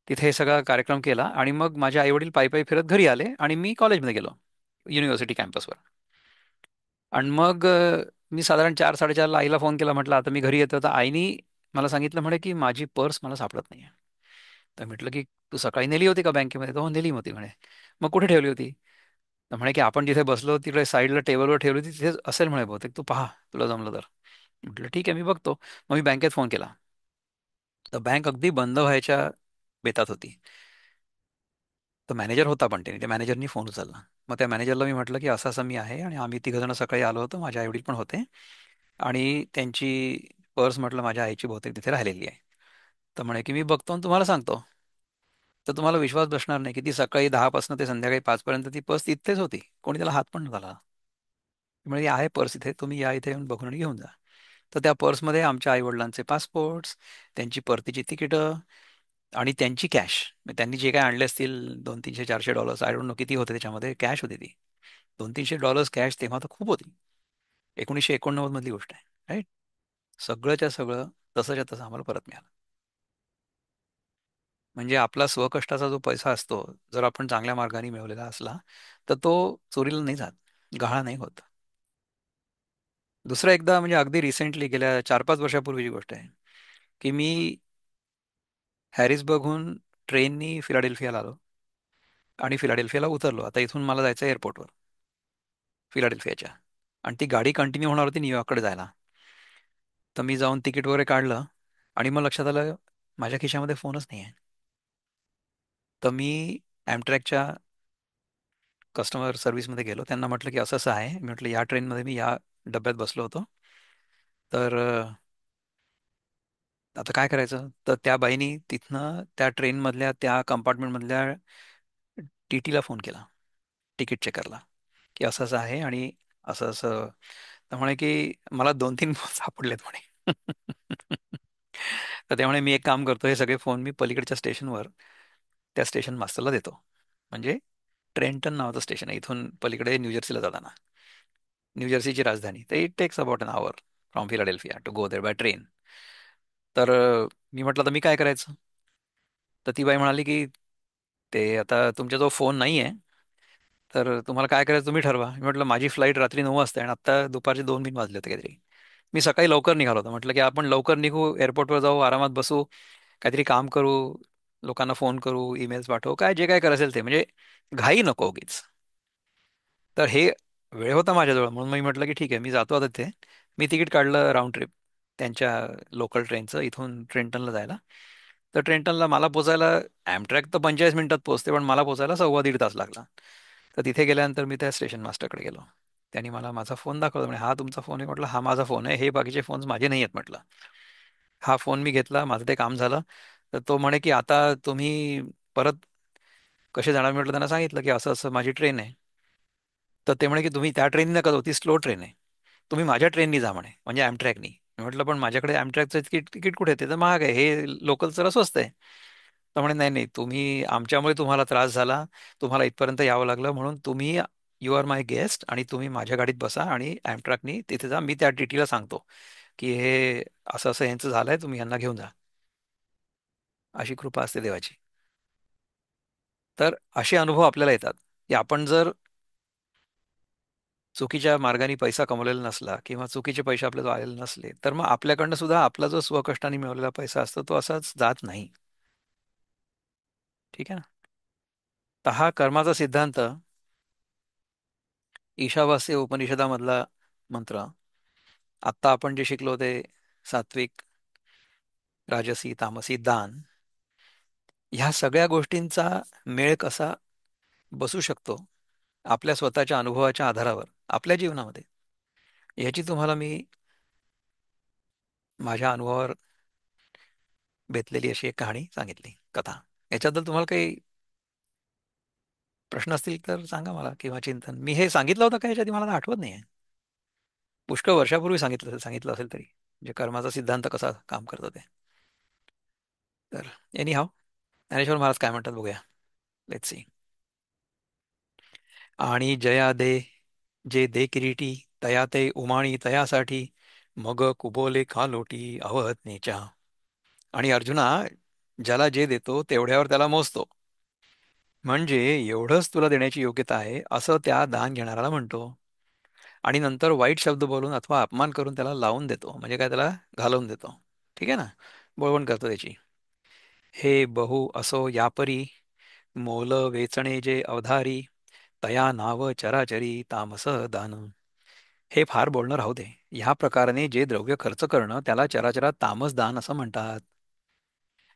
तिथे हे सगळा कार्यक्रम केला आणि मग माझे आई वडील पायी पायी फिरत घरी आले आणि मी कॉलेजमध्ये गेलो, युनिव्हर्सिटी कॅम्पसवर. आणि मग मी साधारण 4-4:30ला आईला फोन केला, म्हटलं आता मी घरी येतो. तर आईनी मला सांगितलं म्हणे की माझी पर्स मला सापडत नाही. तर म्हटलं की तू सकाळी नेली होती का बँकेमध्ये? तर हो, नेली होती म्हणे. मग कुठे ठेवली होती? तर म्हणे की आपण जिथे बसलो तिकडे साईडला टेबलवर ठेवली होती, तिथे असेल म्हणे बहुतेक, तू पहा तुला जमलं तर. म्हटलं ठीक आहे, मी बघतो. मग मी बँकेत फोन केला. तर बँक अगदी बंद व्हायच्या बेतात होती. तर मॅनेजर होता, पण त्या मॅनेजरनी फोन उचलला. मग त्या मॅनेजरला मी म्हटलं की असं असं मी आहे, आणि आम्ही तिघजण सकाळी आलो होतो, माझे आईवडील पण होते, आणि त्यांची पर्स म्हटलं माझ्या आईची बहुतेक तिथे राहिलेली आहे. तर म्हणे की मी बघतो आणि तुम्हाला सांगतो. तर तुम्हाला विश्वास बसणार नाही की ती सकाळी 10 पासून ते संध्याकाळी 5 पर्यंत ती पर्स तिथेच होती, कोणी त्याला हात पण नव्हता लावला. म्हणजे आहे पर्स इथे, तुम्ही या इथे येऊन बघून आणि घेऊन जा. तर त्या पर्समध्ये आमच्या आईवडिलांचे पासपोर्ट्स, त्यांची परतीची तिकीटं, आणि त्यांची कॅश, त्यांनी जे काय आणले असतील, $200-300-400, आय डोंट नो किती होते त्याच्यामध्ये, कॅश होती ती. $200-300 कॅश तेव्हा तर खूप होती. 1989 मधली गोष्ट आहे, राईट. सगळंच्या सगळं तसंच्या तसं आम्हाला परत मिळालं. म्हणजे आपला स्वकष्टाचा जो पैसा असतो, जर आपण चांगल्या मार्गाने मिळवलेला असला, तर तो चोरीला नाही जात, गहाळ नाही होत. दुसरं एकदा, म्हणजे अगदी रिसेंटली गेल्या 4-5 वर्षापूर्वीची गोष्ट आहे, की मी हॅरिसबर्गहून ट्रेननी फिलाडेल्फियाला आलो, आणि फिलाडेल्फियाला उतरलो. आता इथून मला जायचं एअरपोर्टवर फिलाडेल्फियाच्या, आणि ती गाडी कंटिन्यू होणार होती न्यूयॉर्ककडे जायला. तर मी जाऊन तिकीट वगैरे काढलं, आणि मग लक्षात आलं माझ्या खिशामध्ये फोनच नाही आहे. तर मी ॲमट्रॅकच्या कस्टमर सर्व्हिसमध्ये गेलो, त्यांना म्हटलं की असं असं आहे. मी म्हटलं या ट्रेनमध्ये मी या डब्यात बसलो होतो, तर आता काय करायचं. तर त्या बाईनी तिथनं त्या ट्रेनमधल्या त्या कंपार्टमेंटमधल्या टी टीला फोन केला, तिकीट चेकरला, की असं असं आहे, आणि असं असं. तर म्हणे की मला 2-3 फोन सापडलेत म्हणे. तर त्यामुळे मी एक काम करतो, हे सगळे फोन मी पलीकडच्या स्टेशनवर त्या स्टेशन मास्टरला देतो. म्हणजे ट्रेंटन नावाचं स्टेशन आहे इथून पलीकडे न्यूजर्सीला जाताना, न्यूजर्सीची राजधानी. तर it takes about an hour from Philadelphia to go there by train. तर मी म्हटलं तर मी काय करायचं. तर ती बाई म्हणाली की ते आता तुमच्याजवळ फोन नाही आहे, तर तुम्हाला काय करायचं तुम्ही ठरवा. मी म्हटलं माझी फ्लाईट रात्री 9 वाजता आहे, आणि आत्ता दुपारचे 2 बिन वाजले होते काहीतरी. मी सकाळी लवकर निघालो होतो, म्हटलं की आपण लवकर निघू, एअरपोर्टवर जाऊ, आरामात बसू, काहीतरी काम करू, लोकांना फोन करू, ईमेल्स पाठवू, काय जे काय करायचं ते, म्हणजे घाई नको उगीच. तर हे वेळ होता माझ्याजवळ, म्हणून मी म्हटलं की ठीक आहे, मी जातो आता तिथे, मी तिकीट काढलं राऊंड ट्रिप त्यांच्या लोकल ट्रेनचं इथून ट्रेंटनला जायला. तर ट्रेंटनला मला पोचायला ॲमट्रॅक तर 45 मिनिटात पोहोचते, पण मला पोचायला सव्वा दीड तास लागला. तर तिथे गेल्यानंतर मी त्या स्टेशन मास्टरकडे गेलो. त्यांनी मला माझा फोन दाखवला, म्हणे हा तुमचा फोन आहे. म्हटलं हा माझा फोन आहे, हे बाकीचे फोन्स माझे नाही आहेत म्हटलं. हा फोन मी घेतला, माझं ते काम झालं. तर तो म्हणे की आता तुम्ही परत कसे जाणार. मी म्हटलं, त्यांना सांगितलं की असं असं माझी ट्रेन आहे. तर ते म्हणे की तुम्ही त्या ट्रेननी नका जाऊ, ती स्लो ट्रेन आहे, तुम्ही माझ्या ट्रेननी जा म्हणे, म्हणजे ॲमट्रॅकनी. मी म्हटलं पण माझ्याकडे ॲमट्रॅकचं तिकीट तिकीट कुठे आहे? ते तर महाग आहे, हे लोकल जरा स्वस्त आहे. तर म्हणे नाही नाही, तुम्ही आमच्यामुळे तुम्हाला त्रास झाला, तुम्हाला इथपर्यंत यावं लागलं, म्हणून तुम्ही यू आर माय गेस्ट आणि तुम्ही माझ्या गाडीत बसा आणि ॲमट्रॅकनी तिथे जा, मी त्या टीटीला सांगतो की हे असं असं यांचं झालंय, तुम्ही यांना घेऊन जा. अशी कृपा असते देवाची. तर असे अनुभव आपल्याला येतात की आपण जर चुकीच्या मार्गाने पैसा कमवलेला नसला किंवा चुकीचे पैसे आपल्याला आलेले नसले, तर मग आपल्याकडनं सुद्धा आपला जो स्वकष्टाने मिळवलेला पैसा असतो तो असाच जात नाही. ठीक आहे ना. तर हा कर्माचा सिद्धांत ईशावास्य उपनिषदामधला मंत्र. आत्ता आपण जे शिकलो ते सात्विक, राजसी, तामसी, दान, ह्या सगळ्या गोष्टींचा मेळ कसा बसू शकतो आपल्या स्वतःच्या अनुभवाच्या आधारावर आपल्या जीवनामध्ये, याची तुम्हाला मी माझ्या अनुभवावर बेतलेली अशी एक कहाणी सांगितली, कथा. याच्याबद्दल तुम्हाला काही प्रश्न असतील तर सांगा मला, किंवा चिंतन. मी हे सांगितलं होतं का याच्या आधी? मला आठवत नाही. पुष्कळ वर्षापूर्वी सांगितलं सांगितलं असेल तरी, म्हणजे कर्माचा सिद्धांत कसा काम करतो ते. तर एनी हाव, ज्ञानेश्वर महाराज काय म्हणतात बघूया. Let's see. आणि जया दे, जे दे किरीटी, तया ते उमाणी तयासाठी, मग कुबोले कालोटी अवहत नेचा. आणि अर्जुना, ज्याला जे देतो तेवढ्यावर त्याला मोजतो, म्हणजे एवढंच तुला देण्याची योग्यता आहे असं त्या दान घेणाऱ्याला म्हणतो. आणि नंतर वाईट शब्द बोलून अथवा अपमान करून त्याला लावून देतो, म्हणजे काय, त्याला घालवून देतो. ठीक आहे ना. बोळवण करतो त्याची. हे बहु असो यापरी, मोल वेचणे जे अवधारी, तया नाव चराचरी तामस दान. हे फार बोलणं राहू दे. ह्या प्रकाराने जे द्रव्य खर्च करणं त्याला चराचरात तामस दान असं म्हणतात.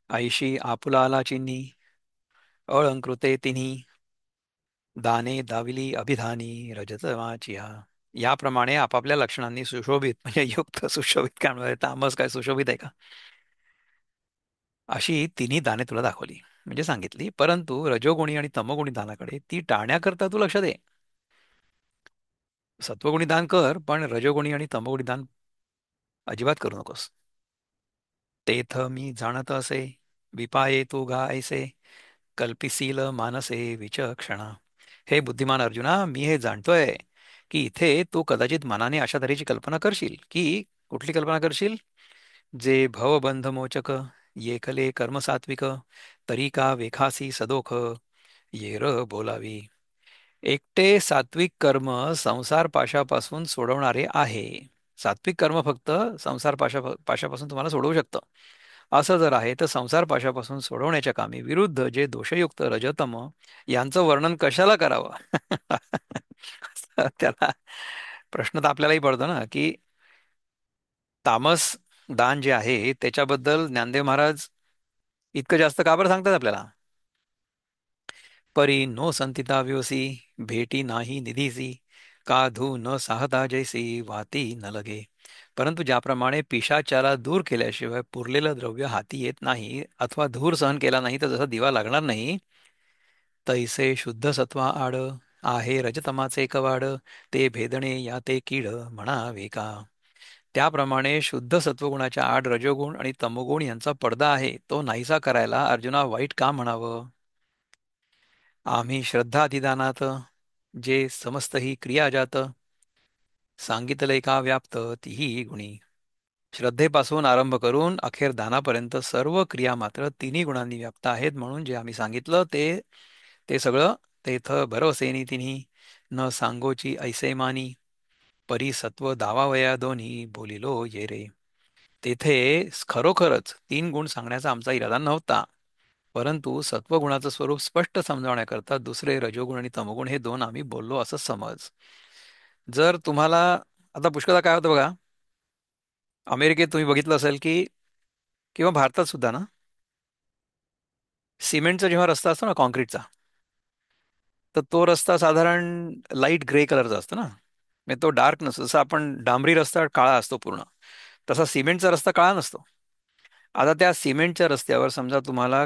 ऐशी आपुलाला चिन्ही, अळंकृते तिन्ही, दाने दाविली अभिधानी रजतमाचिया. याप्रमाणे आपापल्या लक्षणांनी सुशोभित, म्हणजे युक्त, सुशोभित काय म्हणतात, तामस काय सुशोभित आहे का, अशी तिन्ही दाने तुला दाखवली, म्हणजे सांगितली. परंतु रजोगुणी आणि तमोगुणी दानाकडे ती टाळण्याकरता तू लक्ष दे. सत्वगुणी दान कर, पण रजोगुणी आणि तमोगुणी दान अजिबात करू नकोस. तेथ मी जाणत असे, विपाये तू गा ऐसे, कल्पिसील मानसे विचक्षणा. हे बुद्धिमान अर्जुना, मी हे जाणतोय की इथे तू कदाचित मनाने अशा तऱ्हेची कल्पना करशील की, कुठली कल्पना करशील? जे भवबंधमोचक, येकले कर्मसात्विक, तरी का वेखासी सदोख, ये र बोलावी. एकटे सात्विक कर्म संसार पाशापासून सोडवणारे आहे. सात्विक कर्म फक्त संसार पाशापासून तुम्हाला सोडवू शकतं. असं जर आहे तर संसार पाशापासून सोडवण्याच्या कामी विरुद्ध जे दोषयुक्त रजतम यांचं वर्णन कशाला करावं? त्याला प्रश्न तर आपल्यालाही पडतो ना, की तामस दान जे आहे त्याच्याबद्दल ज्ञानदेव महाराज इतकं जास्त का बरं सांगतात आपल्याला? परी नो संतिता व्योसी, भेटी नाही निधीसी, काधू न साहता जैसी वाती न लगे. परंतु ज्याप्रमाणे पिशाच्याला दूर केल्याशिवाय पुरलेलं द्रव्य हाती येत नाही, अथवा धूर सहन केला नाही तर जसा दिवा लागणार नाही, तैसे शुद्ध सत्वा आड आहे रजतमाचे कवाड, ते भेदणे या ते कीड म्हणावे का. त्याप्रमाणे शुद्ध सत्वगुणाच्या आड रजोगुण आणि तमोगुण यांचा पडदा आहे, तो नाहीसा करायला अर्जुना वाईट का म्हणावं? आम्ही श्रद्धाधिदानात जे समस्त ही क्रिया जात, सांगितले का व्याप्त तीही गुणी. श्रद्धेपासून आरंभ करून अखेर दानापर्यंत सर्व क्रिया मात्र तिन्ही गुणांनी व्याप्त आहेत, म्हणून जे आम्ही सांगितलं ते ते सगळं तेथ भरवसेनी तिन्ही, न सांगोची ऐसे मानी, परी सत्व दावावया दोन्ही बोलिलो ये रे. तेथे खरोखरच तीन गुण सांगण्याचा आमचा इरादा नव्हता, परंतु सत्वगुणाचं स्वरूप स्पष्ट समजावण्याकरता दुसरे रजोगुण आणि तमोगुण हे दोन आम्ही बोललो असं समज. जर तुम्हाला आता पुष्कळदा काय होतं बघा, अमेरिकेत तुम्ही बघितलं असेल की, किंवा भारतात सुद्धा ना, सिमेंटचा जेव्हा रस्ता असतो ना, कॉन्क्रीटचा, तर तो रस्ता साधारण लाईट ग्रे कलरचा असतो ना. म्हणजे तो डार्क नसतो. जसं आपण डांबरी रस्ता काळा असतो पूर्ण, तसा सिमेंटचा रस्ता काळा नसतो. आता त्या सिमेंटच्या रस्त्यावर समजा तुम्हाला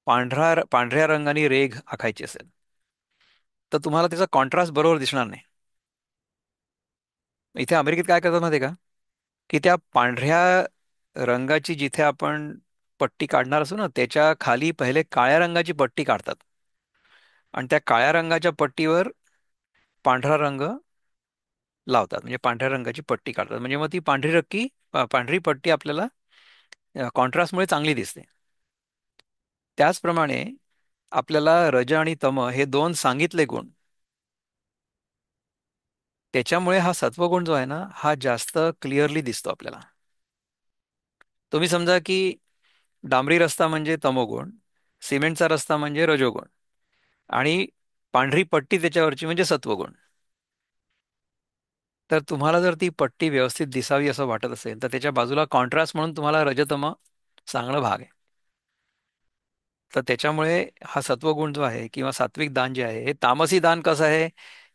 पांढऱ्या रंगाने रेघ आखायची असेल, तर तुम्हाला त्याचा कॉन्ट्रास्ट बरोबर दिसणार नाही. इथे अमेरिकेत काय करतात माहिती आहे का, की त्या पांढऱ्या रंगाची जिथे आपण पट्टी काढणार असू ना, त्याच्या खाली पहिले काळ्या रंगाची पट्टी काढतात, आणि त्या काळ्या रंगाच्या पट्टीवर पांढरा रंग लावतात. म्हणजे पांढऱ्या रंगाची पट्टी काढतात, म्हणजे मग ती पांढरी पट्टी आपल्याला कॉन्ट्रास्टमुळे चांगली दिसते. त्याचप्रमाणे आपल्याला रज आणि तम हे दोन सांगितले गुण, त्याच्यामुळे हा सत्वगुण जो आहे ना, हा जास्त क्लिअरली दिसतो आपल्याला. तुम्ही समजा की डांबरी रस्ता म्हणजे तमोगुण, सिमेंटचा रस्ता म्हणजे रजोगुण, आणि पांढरी पट्टी त्याच्यावरची म्हणजे सत्वगुण. तर तुम्हाला जर ती पट्टी व्यवस्थित दिसावी असं वाटत असेल, तर त्याच्या बाजूला कॉन्ट्रास्ट म्हणून तुम्हाला रजतम सांगणं भाग आहे. तर त्याच्यामुळे हा सत्वगुण जो आहे किंवा सात्विक दान जे आहे, हे तामसी दान कसं आहे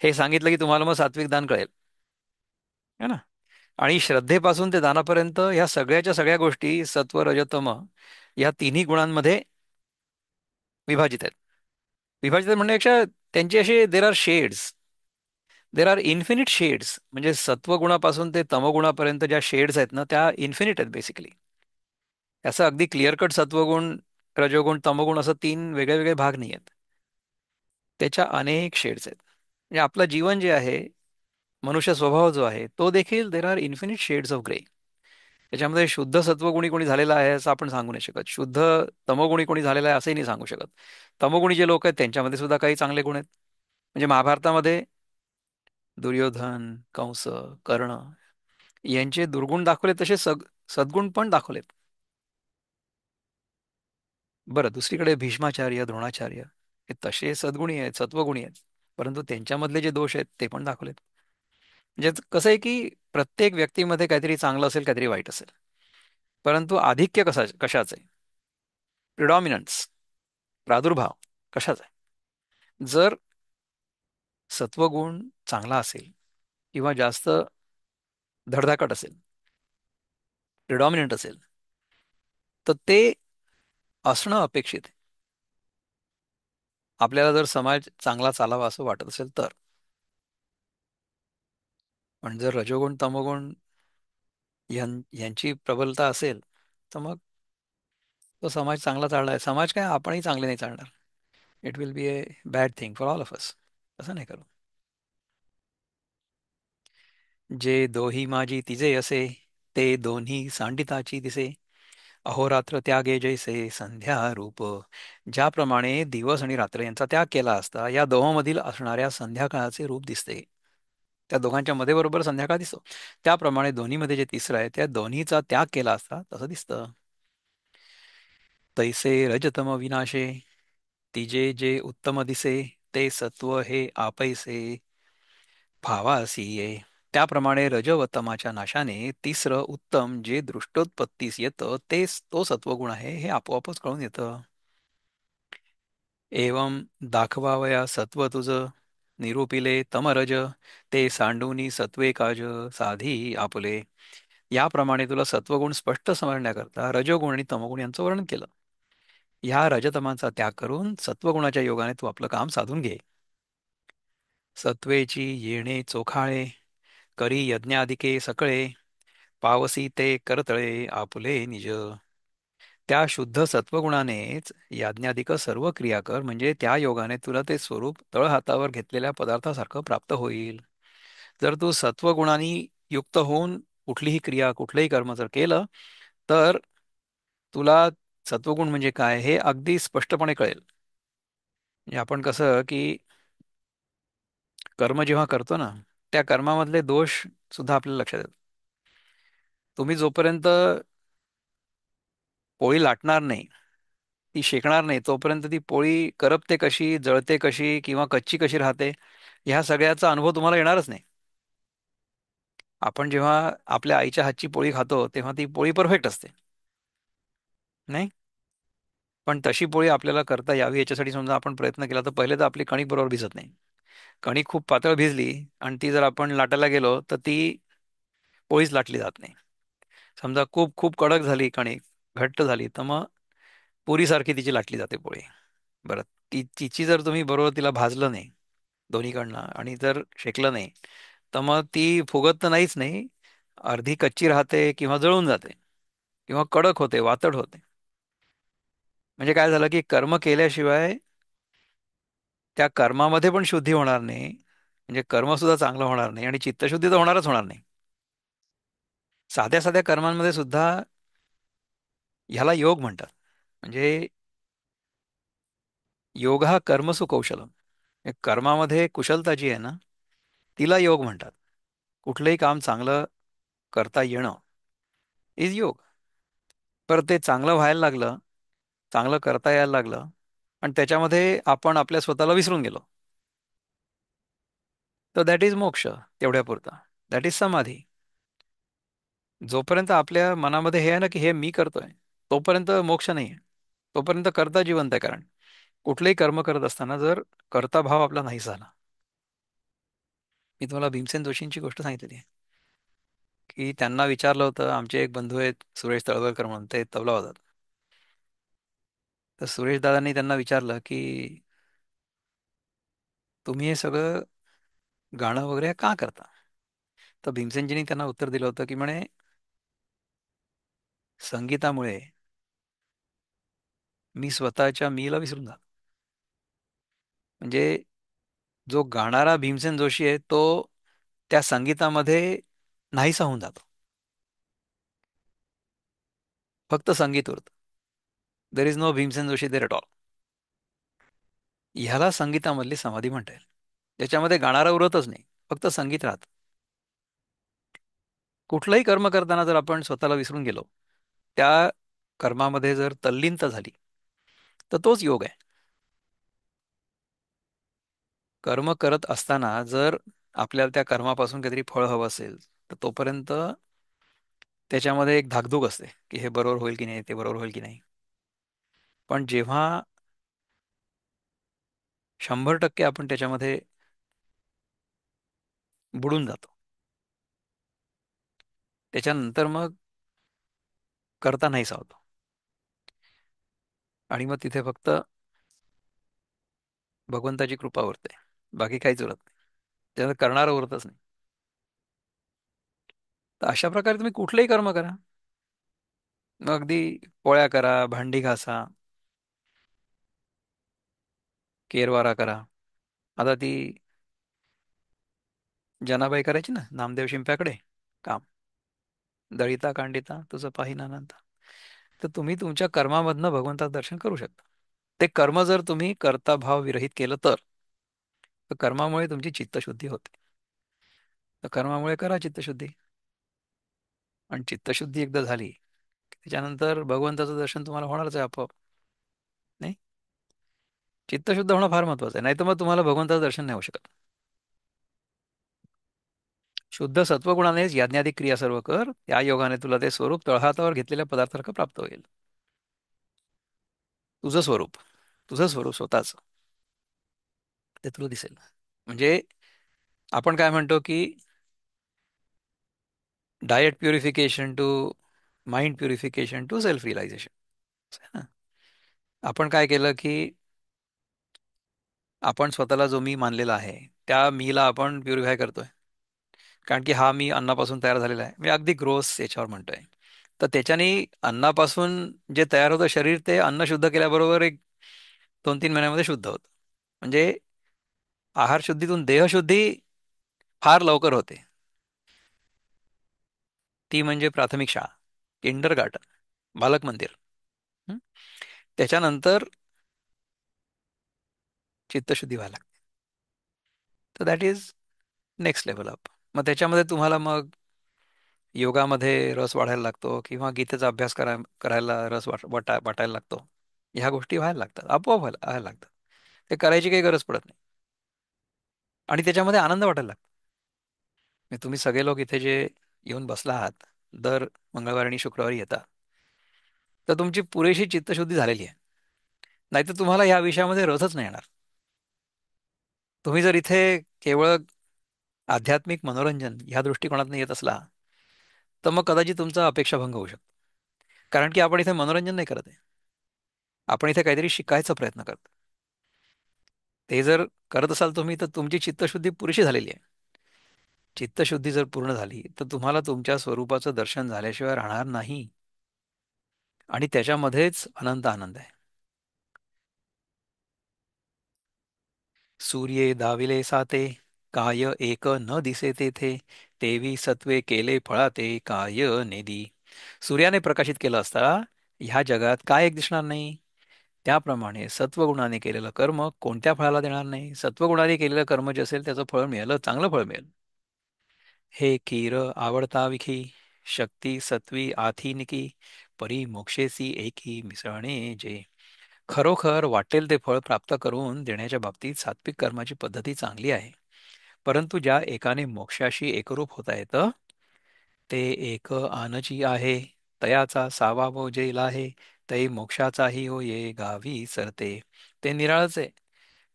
हे सांगितलं की तुम्हाला मग सात्विक दान कळेल, है ना. आणि श्रद्धेपासून ते दानापर्यंत ह्या सगळ्याच्या सगळ्या गोष्टी सत्व रजतम या तिन्ही गुणांमध्ये विभाजित आहेत. विभाजित म्हणण्यापेक्षा त्यांचे असे there are shades, there are infinite shades. म्हणजे सत्वगुणापासून ते तमगुणापर्यंत ज्या शेड्स आहेत ना, त्या इन्फिनिट आहेत बेसिकली. असं अगदी क्लिअर कट सत्वगुण, रजोगुण, तमोगुण असं तीन वेगळे वेगळे भाग नाही आहेत. त्याच्या अनेक शेड्स आहेत. म्हणजे आपलं जीवन जे आहे, मनुष्य स्वभाव जो आहे, तो देखील there are infinite shades of grey. त्याच्यामध्ये शुद्ध सत्वगुणी कोणी झालेला आहे असं आपण सांगू नाही शकत. शुद्ध तमोगुणी कोणी झालेला आहे असंही नाही सांगू शकत. तमोगुणी जे लोक आहेत त्यांच्यामध्ये सुद्धा काही चांगले गुण आहेत. म्हणजे महाभारतामध्ये दुर्योधन, कंस, कर्ण यांचे दुर्गुण दाखवले, तसे सद्गुण पण दाखवलेत. बरं, दुसरीकडे भीष्माचार्य, द्रोणाचार्य हे तसे सद्गुणी आहेत, सत्वगुणी आहेत, परंतु त्यांच्यामधले जे दोष आहेत ते पण दाखवलेत. म्हणजे कसं आहे की प्रत्येक व्यक्तीमध्ये काहीतरी चांगलं असेल, काहीतरी वाईट असेल, परंतु आधिक्य कशाचं आहे, प्रिडॉमिनन्स, प्रादुर्भाव कशाचा आहे. जर सत्वगुण चांगला असेल किंवा जास्त धडधाकट असेल, प्रिडॉमिनंट असेल, तर ते असणं अपेक्षित आहे. आपल्याला जर समाज चांगला चालावा असं वाटत असेल तर. पण जर रजोगुण तमोगुण यांची प्रबलता असेल, तर मग तो समाज चांगला चालणार आहे. समाज काय, आपणही चांगले नाही चालणार. It will be A bad thing for all of us. असं नाही करू. जे दोही माझी तिजे असे, ते दोन्ही सांडिताची दिसे. अहोरात्र त्यागे जैसे संध्या रूप. ज्याप्रमाणे दिवस आणि रात्र यांचा त्याग केला असता या दोहोंमधील असणाऱ्या संध्याकाळाचे रूप दिसते. त्या दोघांच्या मध्ये बरोबर संध्याकाळ दिसतो. त्याप्रमाणे दोन्हीमध्ये जे तिसरं आहे, त्या दोन्हीचा त्याग केला असता तसं दिसतं. तैसे रजतम विनाशे, तिजे जे उत्तम दिसे, ते सत्व हे आपैसे भावासी ये. त्याप्रमाणे रजवतमाच्या नाशाने तिसरं उत्तम जे दृष्टोत्पत्तीस येतं, तेच तो सत्वगुण आहे हे आपोआपच कळून येतं. एवं दाखवावया सत्व तुझ, निरूपिले तमरज, ते सांडूनी सत्वे काज, साधी आपुले. याप्रमाणे तुला सत्वगुण स्पष्ट समजण्याकरता रजोगुण आणि तमोगुण यांचं वर्णन केलं. ह्या रजतमांचा त्याग करून सत्वगुणाच्या योगाने तू आपलं काम साधून घे. सत्वेची येणे चोखाळे, करी यज्ञाधिके सकळे, पावसी ते करतळे आपुले निज. त्या शुद्ध सत्वगुणानेच याज्ञाधिक सर्व क्रिया कर, म्हणजे त्या योगाने तुला ते स्वरूप तळहातावर घेतलेल्या पदार्थासारखं प्राप्त होईल. जर तू सत्वगुणांनी युक्त होऊन कुठलीही क्रिया, कुठलंही कर्म जर केलं, तर तुला सत्वगुण म्हणजे काय हे अगदी स्पष्टपणे कळेल. म्हणजे आपण कसं की कर्म जेव्हा करतो ना, त्या कर्मामधले दोष सुद्धा आपल्याला लक्षात येतात. तुम्ही जोपर्यंत पोळी लाटणार नाही, ती शेकणार नाही, तोपर्यंत ती पोळी करपते कशी, जळते कशी किंवा कच्ची कशी राहते, ह्या सगळ्याचा अनुभव तुम्हाला येणारच नाही. आपण जेव्हा आपल्या आईच्या हातची पोळी खातो तेव्हा ती पोळी परफेक्ट असते, नाही? पण तशी पोळी आपल्याला करता यावी याच्यासाठी समजा आपण प्रयत्न केला तर पहिले तर आपली कणिक बरोबर भिजत नाही. कणिक खूप पातळ भिजली आणि ती जर आपण लाटायला गेलो तर ती पोळीच लाटली जात नाही. समजा खूप खूप कडक झाली कणिक, घट्ट झाली, तर मग पुरीसारखी तिची लाटली जाते पोळी. बरं, तिची जर तुम्ही बरोबर तिला भाजलं नाही दोन्हीकडनं आणि जर शेकलं नाही, तर मग ती फुगत तर नाहीच नाही, अर्धी कच्ची राहते किंवा जळून जाते किंवा कडक होते, वातड होते. म्हणजे काय झालं की कर्म केल्याशिवाय त्या कर्मामध्ये पण शुद्धी होणार नाही, म्हणजे कर्म सुद्धा चांगलं होणार नाही आणि चित्तशुद्धी तर होणारच होणार नाही. साध्या साध्या कर्मांमध्ये सुद्धा ह्याला योग म्हणतात. म्हणजे योग हा कर्मसु कौशलम. हे कर्मामध्ये कुशलता जी आहे ना, तिला योग म्हणतात. कुठलंही काम चांगलं करता येणं इज योग. पर ते चांगलं व्हायला लागलं, चांगलं करता यायला लागलं आणि त्याच्यामध्ये आपण आपल्या स्वतःला विसरून गेलो, तर दॅट इज मोक्ष. तेवढ्यापुरता दॅट इज समाधी. जोपर्यंत आपल्या मनामध्ये हे आहे ना की हे मी करतोय, तोपर्यंत मोक्ष नाही आहे. तोपर्यंत करता जिवंत आहे. कारण कुठलेही कर्म करत असताना जर कर्ता भाव आपला नाही झाला, मी तुम्हाला भीमसेन जोशींची गोष्ट सांगितलेली आहे की त्यांना विचारलं होतं, आमचे एक बंधू आहेत सुरेश तळवलकर म्हणून, ते तबला वाजवतात. तर सुरेश दादांनी त्यांना विचारलं की तुम्ही हे सगळं गाणं वगैरे का करता? तर भीमसेनजींनी त्यांना उत्तर दिलं होतं की म्हणे, संगीतामुळे मी स्वतःच्या मीला विसरून जातो. म्हणजे जो गाणारा भीमसेन जोशी आहे तो त्या संगीतामध्ये नाहीसा होऊन जातो. फक्त संगीत उरतं. There is no Bhimsen Joshi there at all. ह्याला संगीतामधली समाधी म्हणता येईल. त्याच्यामध्ये गाणारा उरतच नाही, फक्त संगीत राहत. कुठलंही कर्म करताना जर आपण स्वतःला विसरून गेलो, त्या कर्मामध्ये जर तल्लीनता झाली, तर तोच योग आहे. कर्म करत असताना जर आपल्याला त्या कर्मापासून काहीतरी फळ हवं असेल, तर तोपर्यंत त्याच्यामध्ये एक धाकधूक असते की हे बरोबर होईल की नाही, ते बरोबर होईल की नाही. पण जेव्हा 100% आपण त्याच्यामध्ये बुडून जातो, त्याच्यानंतर मग करता नाही सावतो आणि मग तिथे फक्त भगवंताची कृपा उरते, बाकी काहीच उरत नाही. त्याला करणारं उरतच नाही. तर अशा प्रकारे तुम्ही कुठलेही कर्म करा, मग अगदी पोळ्या करा, भांडी घासा, केरवारा करा. आता ती जनाबाई करायची ना नामदेव शिंप्याकडे काम, दळिता कांडिता तुझं पाहिना अनंता. तर तुम्ही तुमच्या कर्मामधनं भगवंताचं दर्शन करू शकता. ते कर्म जर तुम्ही कर्ता भाव विरहित केलं तर कर्मामुळे तुमची चित्तशुद्धी होते. तर कर्मामुळे करा चित्तशुद्धी. आणि चित्तशुद्धी एकदा झाली की त्याच्यानंतर भगवंताचं दर्शन तुम्हाला होणारच आहे आपोआप, नाही? चित्तशुद्ध होणं फार महत्वाचं आहे, नाही तर मग तुम्हाला भगवंताचं दर्शन नाही होऊ शकत. शुद्ध सत्वगुणानेच यज्ञाधिक क्रिया सर्व कर, या योगाने तुला ते स्वरूप तळहातावर घेतलेल्या पदार्थासारखं प्राप्त होईल. तुझं स्वरूप, तुझं स्वरूप स्वतःच ते तुला दिसेल. म्हणजे आपण काय म्हणतो की diet purification to mind purification to self realisation. आपण काय केलं की आपण स्वतःला जो मी मानलेला आहे त्या मीला आपण प्युरिफाय करतोय. कारण की हा मी अन्नापासून तयार झालेला आहे, मी अगदी ग्रोस याच्यावर म्हणतोय. तर त्याच्याने अन्नापासून जे तयार होतं शरीर, ते अन्न शुद्ध केल्याबरोबर एक 2-3 महिन्यामध्ये शुद्ध होतं. म्हणजे आहार शुद्धीतून देहशुद्धी फार लवकर होते. ती म्हणजे प्राथमिक शाळा, किंडर गार्डन, बालक मंदिर. हं? त्याच्यानंतर चित्तशुद्धी व्हायला लागते. तर that is next level up. मग त्याच्यामध्ये तुम्हाला मग योगामध्ये रस वाढायला लागतो किंवा गीतेचा अभ्यास करायला रस वाटायला लागतो. ह्या गोष्टी व्हायला लागतात, आपोआप व्हायला लागतात. ते करायची काही गरज पडत नाही आणि त्याच्यामध्ये आनंद वाटायला लागतो. तुम्ही सगळे लोक इथे जे येऊन बसला आहात, दर मंगळवारी आणि शुक्रवारी येतात, तर तुमची पुरेशी चित्तशुद्धी झालेली आहे. नाहीतर तुम्हाला या विषयामध्ये रसच नाही येणार. तुम्ही जर इथे केवळ आध्यात्मिक मनोरंजन ह्या दृष्टिकोनातून येत असला, तर मग कदाचित तुमचा अपेक्षाभंग होऊ शकतो. कारण की आपण इथे मनोरंजन नाही करत आहे, आपण इथे काहीतरी शिकायचा प्रयत्न करतो. ते जर करत असाल तुम्ही, तर तुमची चित्तशुद्धी पुरेशी झालेली आहे. चित्तशुद्धी जर पूर्ण झाली, तर तुम्हाला तुमच्या स्वरूपाचं दर्शन झाल्याशिवाय राहणार नाही. आणि त्याच्यामध्येच अनंत आनंद आहे. सूर्ये दाविले साते, काय एक न दिसे तेथे, तेवी सत्वे केले फळाते, काय नेदी. सूर्याने प्रकाशित केलं असता ह्या जगात काय एक दिसणार नाही. त्याप्रमाणे सत्वगुणाने केलेलं कर्म कोणत्या फळाला देणार नाही. सत्वगुणाने केलेलं कर्म जे असेल त्याचं फळ मिळालं, चांगलं फळ मिळेल. हे खीर आवडता विखी, शक्ती सत्वी आथिनिकी, परी मोक्षेसी एकी मिसळणे जे. खरोखर वाटेल ते फळ प्राप्त करून देण्याच्या बाबतीत सात्विक कर्माची पद्धती चांगली आहे. परंतु ज्या एकाने मोक्षाशी एकरूप होता येतं, ते एक आनची आहे. तयाचा सावा जेल आहे, तै मोक्षाचाही हो ये गावी सरते. ते निराळच आहे.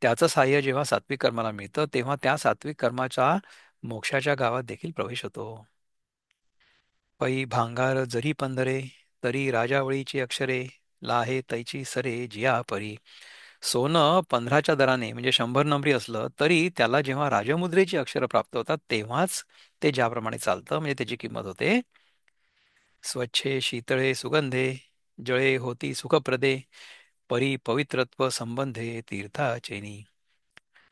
त्याचं साह्य जेव्हा सात्विक कर्माला मिळतं, तेव्हा त्या सात्विक कर्माचा मोक्षाच्या गावात देखील प्रवेश होतो. पै भांगार जरी पंधरे, तरी राजावळीची अक्षरे, लाहे तैची सरे जिया परी. सोनं 15च्या दराने म्हणजे 100 नंबरी असलं तरी त्याला जेव्हा राजमुद्रेची अक्षरं प्राप्त होतात, तेव्हाच ते ज्याप्रमाणे चालतं, म्हणजे त्याची किंमत होते. स्वच्छे शीतळे सुगंधे, जळे होती सुखप्रदे, परी पवित्रत्व संबंधे तीर्थाचेनी.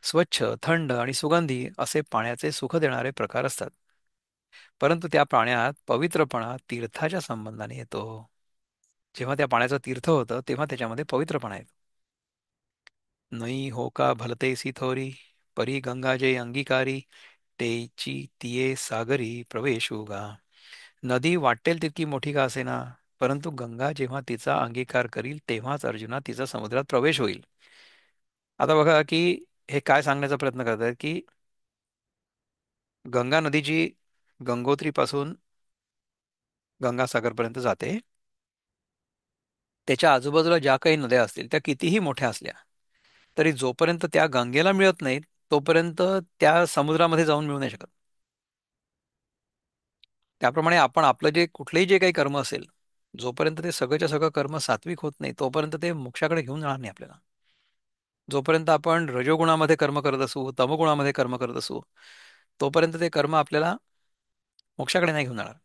स्वच्छ, थंड आणि सुगंधी असे पाण्याचे सुख देणारे प्रकार असतात. परंतु त्या पाण्यात पवित्रपणा तीर्थाच्या संबंधाने येतो. जेव्हा त्या पाण्याचं तीर्थ होतं, तेव्हा त्याच्यामध्ये पवित्रपणा येतो. नई हो का भलते थोरी, परी गंगा जे अंगीकारी, तेची तिये सागरी प्रवेश उगा. नदी वाटेल तितकी मोठी का असेना, परंतु गंगा जेव्हा तिचा अंगीकार करील, तेव्हाच अर्जुना तिचा समुद्रात प्रवेश होईल. आता बघा की हे काय सांगण्याचा प्रयत्न करतात की गंगा नदी जी गंगोत्रीपासून गंगासागरपर्यंत जाते, त्याच्या आजूबाजूला ज्या काही नद्या असतील त्या कितीही मोठ्या असल्या तरी जोपर्यंत त्या गंगेला मिळत नाहीत, तोपर्यंत त्या समुद्रामध्ये जाऊन मिळू नाही शकत. त्याप्रमाणे आपण आपलं जे कुठलेही जे काही कर्म असेल, जोपर्यंत ते सगळंच्या सगळं कर्म सात्विक होत नाही, तोपर्यंत ते मोक्षाकडे घेऊन जाणार नाही आपल्याला. जोपर्यंत आपण रजोगुणामध्ये कर्म करत असू, तमोगुणामध्ये कर्म करत असू, तोपर्यंत ते कर्म आपल्याला मोक्षाकडे नाही घेऊन जाणार.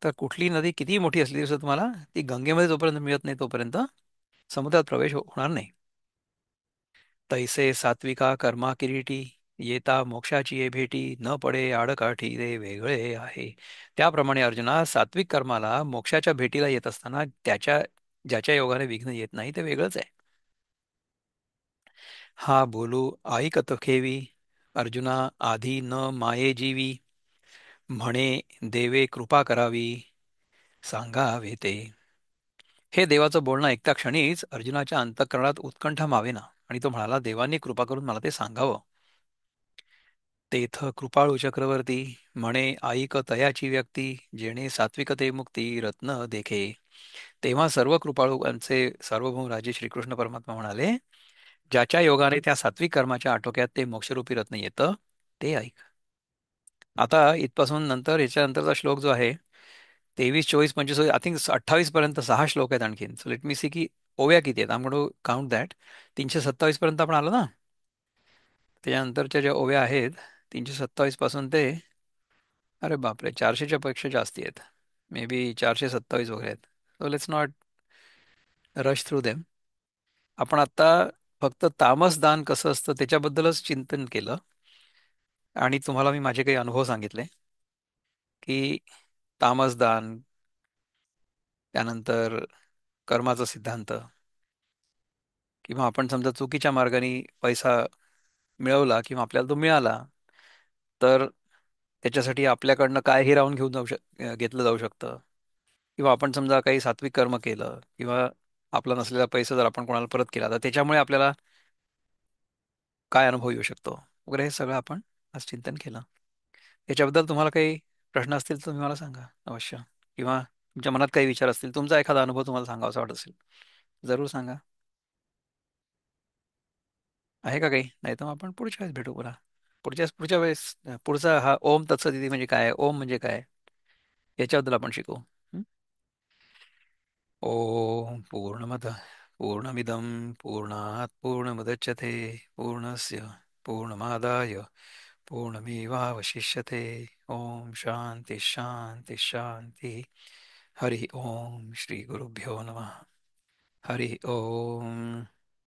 तर कुठली नदी कितीही मोठी असली तरी तुम्हाला ती गंगेमध्ये जोपर्यंत मिळत नाही, तोपर्यंत समुद्रात प्रवेश होणार नाही. तैसे सात्विका कर्मा किरीटी, येता मोक्षाची ये भेटी, न पडे आडकाठी ते वेगळे आहे. त्याप्रमाणे अर्जुना, सात्विक कर्माला मोक्षाच्या भेटीला येत असताना ज्याच्या योगाने विघ्न येत नाही, ते वेगळंच आहे. हा बोलू ऐकत खेवी, अर्जुना आधी न माये जीवी, म्हणे देवे कृपा करावी, सांगावे ते. हे देवाचं बोलणं ऐकता क्षणीच अर्जुनाच्या अंतःकरणात उत्कंठा मावेना आणि तो म्हणाला, देवांनी कृपा करून मला ते सांगावं. तेथ कृपाळू चक्रवर्ती, म्हणे ऐक तयाची व्यक्ती, जेणे सात्विकते मुक्ती रत्न देखे. तेव्हा सर्व कृपाळूंचे सार्वभौम राजे श्रीकृष्ण परमात्मा म्हणाले, ज्याच्या योगाने त्या सात्विक कर्माच्या आटोक्यात ते मोक्षरूपी रत्न येतं, ते ऐक. आता इथपासून नंतर याच्यानंतरचा श्लोक जो आहे, 23, 24, 25, आय थिंक 28 पर्यंत 6 श्लोक आहेत आणखीन. सो लेट मी सी की ओव्या किती आहेत. I am going to count that. 327 पर्यंत आपण आलो ना. त्याच्यानंतरच्या ज्या ओव्या आहेत, 327 पासून ते, अरे बापरे, 400च्या पेक्षा जास्ती आहेत. मे बी 427 वगैरे आहेत. So let's not rush through them. आपण आता फक्त तामस दान कसं असतं त्याच्याबद्दलच चिंतन केलं आणि तुम्हाला मी माझे काही अनुभव सांगितले की तामस दान, त्यानंतर कर्माचा सिद्धांत, किंवा आपण समजा चुकीच्या मार्गाने पैसा मिळवला किंवा आपल्याला तो मिळाला, तर त्याच्यासाठी आपल्याकडनं काय हिरावून घेतलं जाऊ शकतं. किंवा आपण समजा काही सात्विक कर्म केलं किंवा आपला नसलेला पैसा जर आपण कोणाला परत केला, तर त्याच्यामुळे आपल्याला काय अनुभव येऊ शकतो वगैरे, हे सगळं आपण आज चिंतन केलं. याच्याबद्दल तुम्हाला काही प्रश्न असतील तर तुम्ही मला सांगा अवश्य. किंवा तुमच्या मनात काही विचार असतील, तुमचा एखादा अनुभव तुम्हाला सांगावासा वाटत असेल, जरूर सांगा. आहे का काही? नाही तर मग आपण पुढच्या वेळेस भेटू पुन्हा. पुढच्या वेळेस पुढचा हा ओम तत्सदिती म्हणजे काय आहे? ओम म्हणजे काय? याच्याबद्दल आपण शिकू. हं? ओम पूर्णमद पूर्णमिदं पूर्णात् पूर्णमुदच्यते पूर्णस्य पूर्णमादाय पूर्णमेवावशिष्यते. ओम शांती शांती शांती. हरि ओम श्री गुरुभ्यो नमः. हरि ओम.